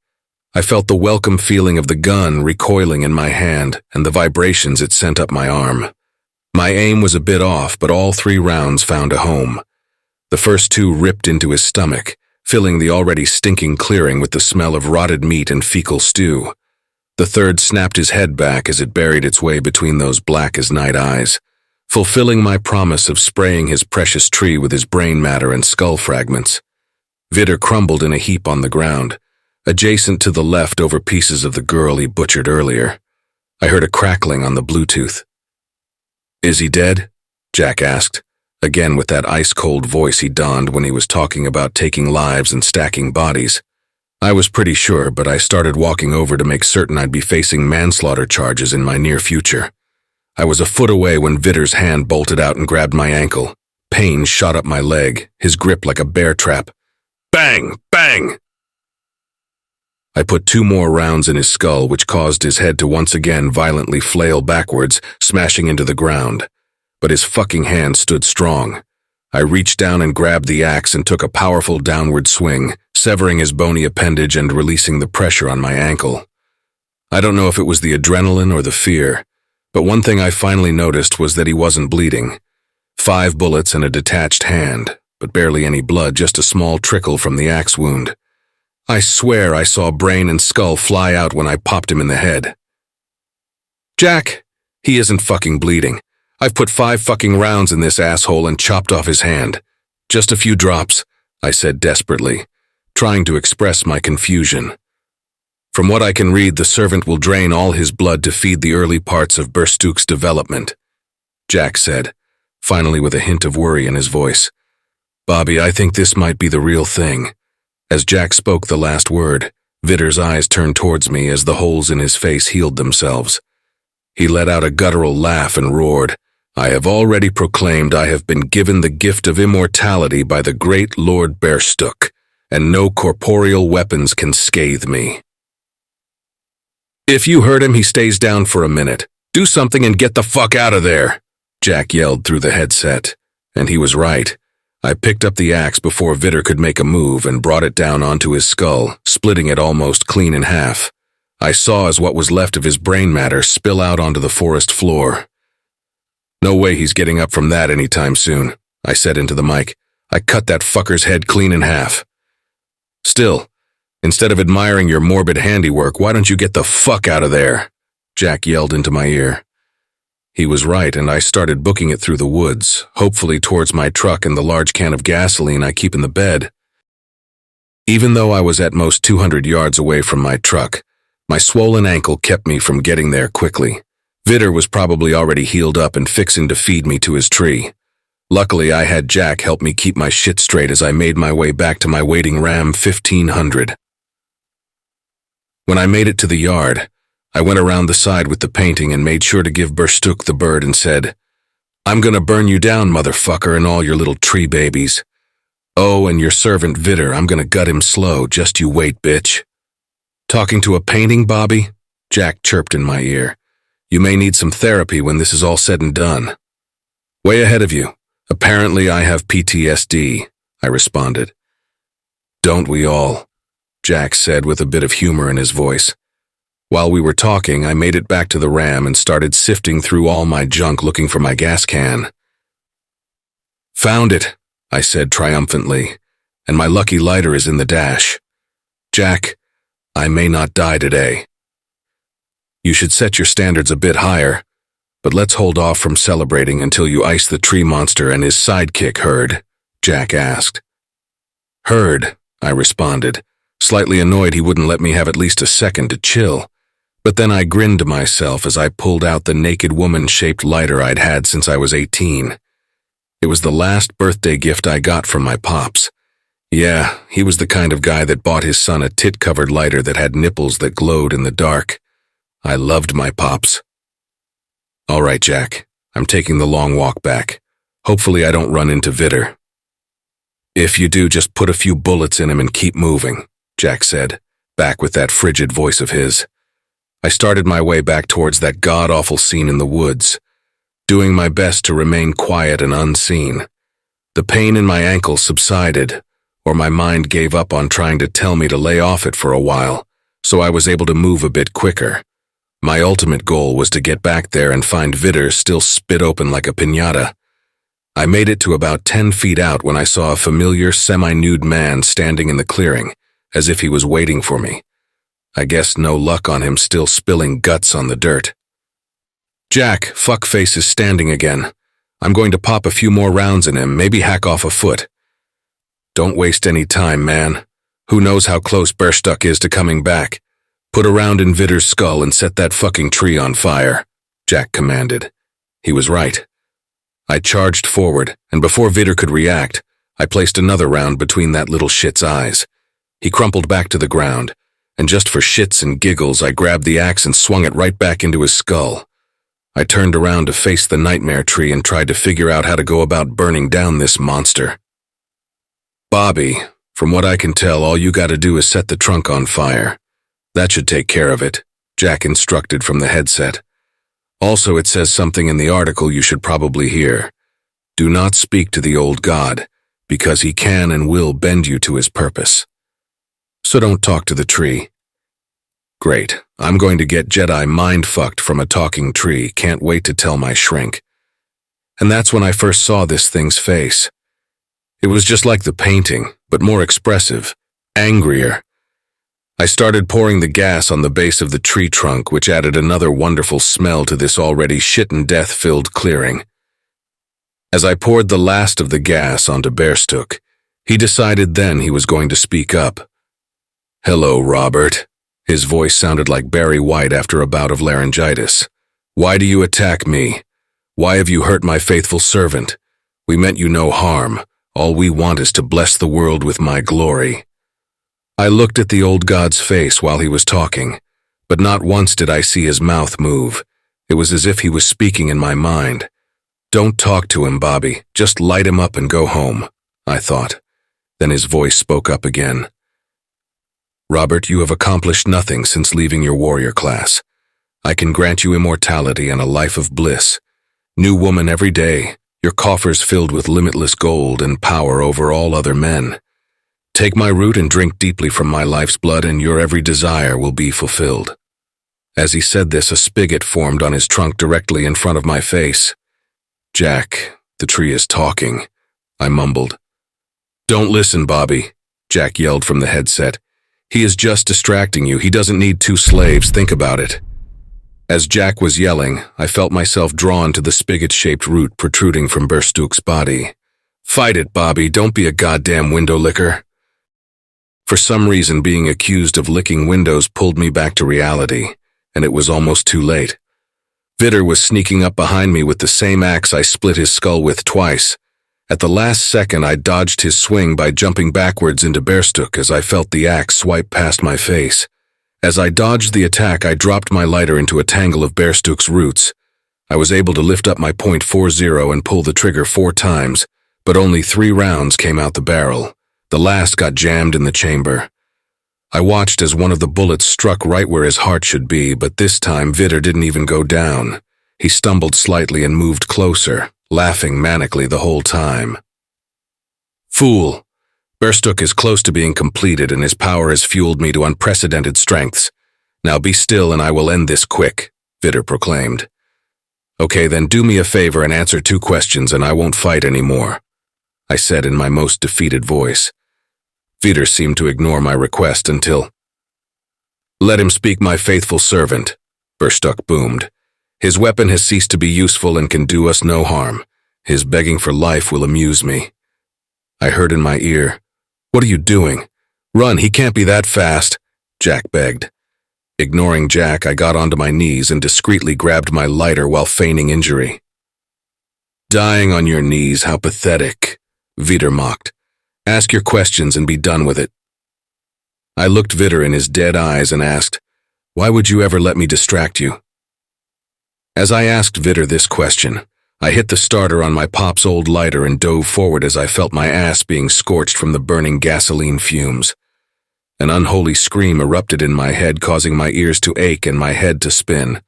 I felt the welcome feeling of the gun recoiling in my hand and the vibrations it sent up my arm. My aim was a bit off, but all 3 rounds found a home. The first 2 ripped into his stomach, filling the already stinking clearing with the smell of rotted meat and fecal stew. The third snapped his head back as it buried its way between those black-as-night eyes, fulfilling my promise of spraying his precious tree with his brain matter and skull fragments. Vitter crumbled in a heap on the ground, adjacent to the leftover pieces of the girl he butchered earlier. I heard a crackling on the Bluetooth. "Is he dead?" Jack asked, again with that ice-cold voice he donned when he was talking about taking lives and stacking bodies. I was pretty sure, but I started walking over to make certain I'd be facing manslaughter charges in my near future. I was a foot away when Vitter's hand bolted out and grabbed my ankle. Pain shot up my leg, his grip like a bear trap. Bang! Bang! I put 2 more rounds in his skull, which caused his head to once again violently flail backwards, smashing into the ground. But his fucking hand stood strong. I reached down and grabbed the axe and took a powerful downward swing, severing his bony appendage and releasing the pressure on my ankle. I don't know if it was the adrenaline or the fear, But one thing I finally noticed was that he wasn't bleeding. 5 bullets and a detached hand, but barely any blood, just a small trickle from the axe wound. I swear I saw brain and skull fly out when I popped him in the head. Jack, he isn't fucking bleeding. I've put 5 fucking rounds in this asshole and chopped off his hand. Just a few drops, I said desperately, trying to express my confusion. From what I can read, the servant will drain all his blood to feed the early parts of Burstook's development, Jack said, finally with a hint of worry in his voice. Bobby, I think this might be the real thing. As Jack spoke the last word, Vitter's eyes turned towards me as the holes in his face healed themselves. He let out a guttural laugh and roared, I have already proclaimed I have been given the gift of immortality by the great Lord Burstook, and no corporeal weapons can scathe me. If you heard him, he stays down for a minute. Do something and get the fuck out of there, Jack yelled through the headset. And he was right. I picked up the axe before Vitter could make a move and brought it down onto his skull, splitting it almost clean in half. I saw as what was left of his brain matter spill out onto the forest floor. No way he's getting up from that anytime soon, I said into the mic. I cut that fucker's head clean in half. Still, instead of admiring your morbid handiwork, why don't you get the fuck out of there? Jack yelled into my ear. He was right, and I started booking it through the woods, hopefully towards my truck and the large can of gasoline I keep in the bed. Even though I was at most 200 yards away from my truck, my swollen ankle kept me from getting there quickly. Vitter was probably already healed up and fixing to feed me to his tree. Luckily, I had Jack help me keep my shit straight as I made my way back to my waiting Ram 1500. When I made it to the yard, I went around the side with the painting and made sure to give Burstook the bird and said, I'm gonna burn you down, motherfucker, and all your little tree babies. Oh, and your servant Vitter, I'm gonna gut him slow, just you wait, bitch. Talking to a painting, Bobby? Jack chirped in my ear. You may need some therapy when this is all said and done. Way ahead of you. Apparently I have PTSD, I responded. Don't we all? Jack said with a bit of humor in his voice. While we were talking, I made it back to the Ram and started sifting through all my junk looking for my gas can. Found it, I said triumphantly, and my lucky lighter is in the dash. Jack, I may not die today. You should set your standards a bit higher, but let's hold off from celebrating until you ice the tree monster and his sidekick, Herd, Jack asked. Herd, I responded, slightly annoyed he wouldn't let me have at least a second to chill. But then I grinned to myself as I pulled out the naked woman-shaped lighter I'd had since I was 18. It was the last birthday gift I got from my pops. Yeah, he was the kind of guy that bought his son a tit-covered lighter that had nipples that glowed in the dark. I loved my pops. All right, Jack, I'm taking the long walk back. Hopefully I don't run into Vitter. If you do, just put a few bullets in him and keep moving, Jack said, back with that frigid voice of his. I started my way back towards that god-awful scene in the woods, doing my best to remain quiet and unseen. The pain in my ankle subsided, or my mind gave up on trying to tell me to lay off it for a while, so I was able to move a bit quicker. My ultimate goal was to get back there and find Vitter still spit open like a piñata. I made it to about 10 feet out when I saw a familiar semi-nude man standing in the clearing, as if he was waiting for me. I guess no luck on him still spilling guts on the dirt. Jack, fuckface is standing again. I'm going to pop a few more rounds in him, maybe hack off a foot. Don't waste any time, man. Who knows how close Burstook is to coming back. Put a round in Vitter's skull and set that fucking tree on fire, Jack commanded. He was right. I charged forward, and before Vitter could react, I placed another round between that little shit's eyes. He crumpled back to the ground, and just for shits and giggles, I grabbed the axe and swung it right back into his skull. I turned around to face the nightmare tree and tried to figure out how to go about burning down this monster. Bobby, from what I can tell, all you gotta do is set the trunk on fire. That should take care of it, Jack instructed from the headset. Also, it says something in the article you should probably hear. Do not speak to the old god, because he can and will bend you to his purpose. So don't talk to the tree. Great. I'm going to get Jedi mind-fucked from a talking tree. Can't wait to tell my shrink. And that's when I first saw this thing's face. It was just like the painting, but more expressive, angrier. I started pouring the gas on the base of the tree trunk, which added another wonderful smell to this already shit and death-filled clearing. As I poured the last of the gas onto Bearstook, he decided then he was going to speak up. "Hello, Robert." His voice sounded like Barry White after a bout of laryngitis. "Why do you attack me? Why have you hurt my faithful servant? We meant you no harm. All we want is to bless the world with my glory." I looked at the old god's face while he was talking, but not once did I see his mouth move. It was as if he was speaking in my mind. "Don't talk to him, Bobby. Just light him up and go home," I thought. Then his voice spoke up again. "Robert, you have accomplished nothing since leaving your warrior class. I can grant you immortality and a life of bliss. New woman every day, your coffers filled with limitless gold and power over all other men. Take my root and drink deeply from my life's blood, and your every desire will be fulfilled." As he said this, a spigot formed on his trunk directly in front of my face. "Jack, the tree is talking," I mumbled. "Don't listen, Bobby," Jack yelled from the headset. "He is just distracting you. He doesn't need 2 slaves. Think about it." As Jack was yelling, I felt myself drawn to the spigot-shaped root protruding from Bearstook's body. "Fight it, Bobby. Don't be a goddamn window licker." For some reason, being accused of licking windows pulled me back to reality, and it was almost too late. Vitter was sneaking up behind me with the same axe I split his skull with twice. At the last second, I dodged his swing by jumping backwards into Bearstook as I felt the axe swipe past my face. As I dodged the attack, I dropped my lighter into a tangle of Bearstook's roots. I was able to lift up my .40 and pull the trigger 4 times, but only 3 rounds came out the barrel. The last got jammed in the chamber. I watched as one of the bullets struck right where his heart should be, but this time Vitter didn't even go down. He stumbled slightly and moved closer, laughing manically the whole time. "Fool! Bearstook is close to being completed, and his power has fueled me to unprecedented strengths. Now be still and I will end this quick," Vitter proclaimed. "Okay, then do me a favor and answer 2 questions and I won't fight anymore," I said in my most defeated voice. Vitter seemed to ignore my request until, "Let him speak, my faithful servant," Bearstook boomed. "His weapon has ceased to be useful and can do us no harm. His begging for life will amuse me." I heard in my ear, "What are you doing? Run, he can't be that fast," Jack begged. Ignoring Jack, I got onto my knees and discreetly grabbed my lighter while feigning injury. "Dying on your knees, how pathetic," Vitter mocked. "Ask your questions and be done with it." I looked Vitter in his dead eyes and asked, "Why would you ever let me distract you?" As I asked Vitter this question, I hit the starter on my pop's old lighter and dove forward as I felt my ass being scorched from the burning gasoline fumes. An unholy scream erupted in my head, causing my ears to ache and my head to spin.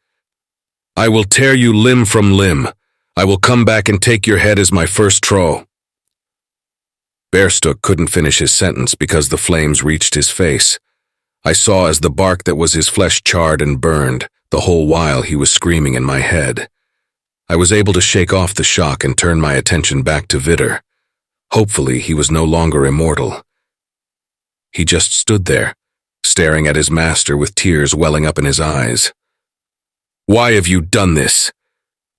"I will tear you limb from limb. I will come back and take your head as my first tro." Bearstook couldn't finish his sentence because the flames reached his face. I saw as the bark that was his flesh charred and burned, the whole while he was screaming in my head. I was able to shake off the shock and turn my attention back to Vitter. Hopefully, he was no longer immortal. He just stood there, staring at his master with tears welling up in his eyes. "Why have you done this?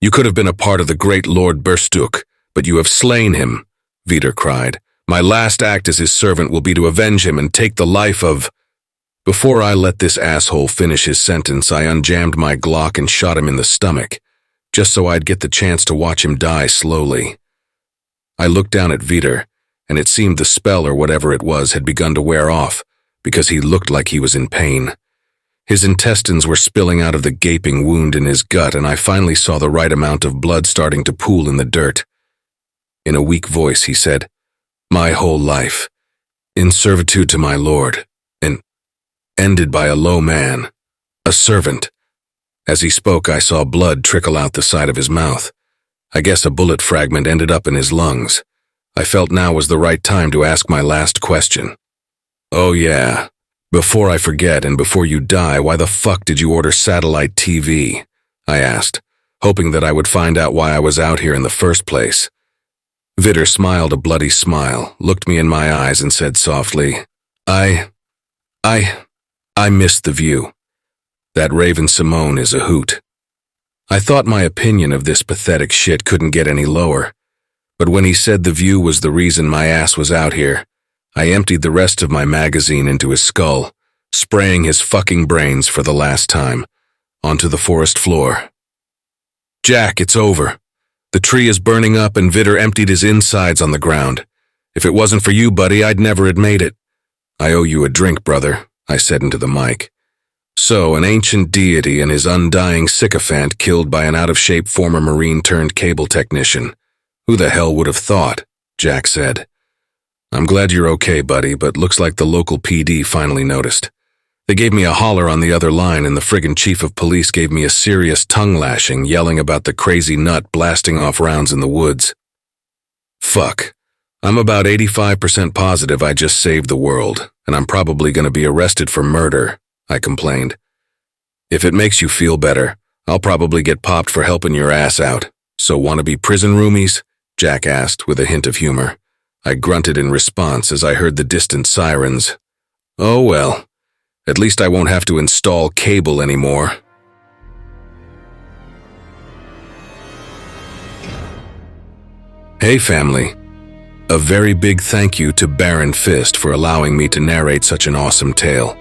You could have been a part of the great Lord Bearstook, but you have slain him," Vitter cried. "My last act as his servant will be to avenge him and take the life of—" Before I let this asshole finish his sentence, I unjammed my Glock and shot him in the stomach, just so I'd get the chance to watch him die slowly. I looked down at Vitter, and it seemed the spell or whatever it was had begun to wear off, because he looked like he was in pain. His intestines were spilling out of the gaping wound in his gut, and I finally saw the right amount of blood starting to pool in the dirt. In a weak voice, he said, "My whole life, in servitude to my lord, and ended by a low man, a servant." As he spoke, I saw blood trickle out the side of his mouth. I guess a bullet fragment ended up in his lungs. I felt now was the right time to ask my last question. "Oh yeah, Before I forget and before you die, why the fuck did you order satellite TV? I asked, hoping that I would find out why I was out here in the first place. Vitter smiled a bloody smile, looked me in my eyes and said softly, I missed the view. That Raven Simone is a hoot. I thought my opinion of this pathetic shit couldn't get any lower, but when he said the view was the reason my ass was out here, I emptied the rest of my magazine into his skull, spraying his fucking brains for the last time, onto the forest floor. Jack, it's over. The tree is burning up and Vitter emptied his insides on the ground. If it wasn't for you, buddy, I'd never have made it. I owe you a drink, brother, I said into the mic. So, an ancient deity and his undying sycophant killed by an out-of-shape former Marine turned cable technician. Who the hell would have thought? Jack said. I'm glad you're okay, buddy, but looks like the local PD finally noticed. They gave me a holler on the other line and the friggin' chief of police gave me a serious tongue-lashing, yelling about the crazy nut blasting off rounds in the woods. Fuck. I'm about 85% positive I just saved the world, and I'm probably gonna be arrested for murder, I complained. If it makes you feel better, I'll probably get popped for helping your ass out. So wanna be prison roomies? Jack asked with a hint of humor. I grunted in response as I heard the distant sirens. Oh well, at least I won't have to install cable anymore. Hey family, a very big thank you to Baron Fist for allowing me to narrate such an awesome tale.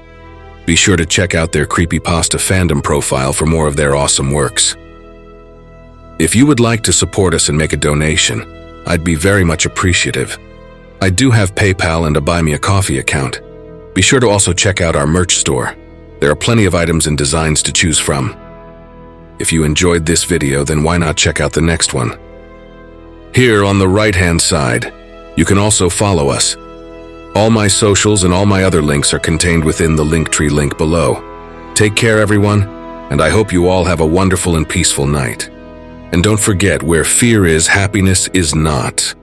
Be sure to check out their Creepypasta fandom profile for more of their awesome works. If you would like to support us and make a donation, I'd be very much appreciative. I do have PayPal and a Buy Me a Coffee account. Be sure to also check out our merch store. There are plenty of items and designs to choose from. If you enjoyed this video, then why not check out the next one? Here on the right-hand side, you can also follow us. All my socials and all my other links are contained within the Linktree link below. Take care, everyone, and I hope you all have a wonderful and peaceful night. And don't forget, where fear is, happiness is not.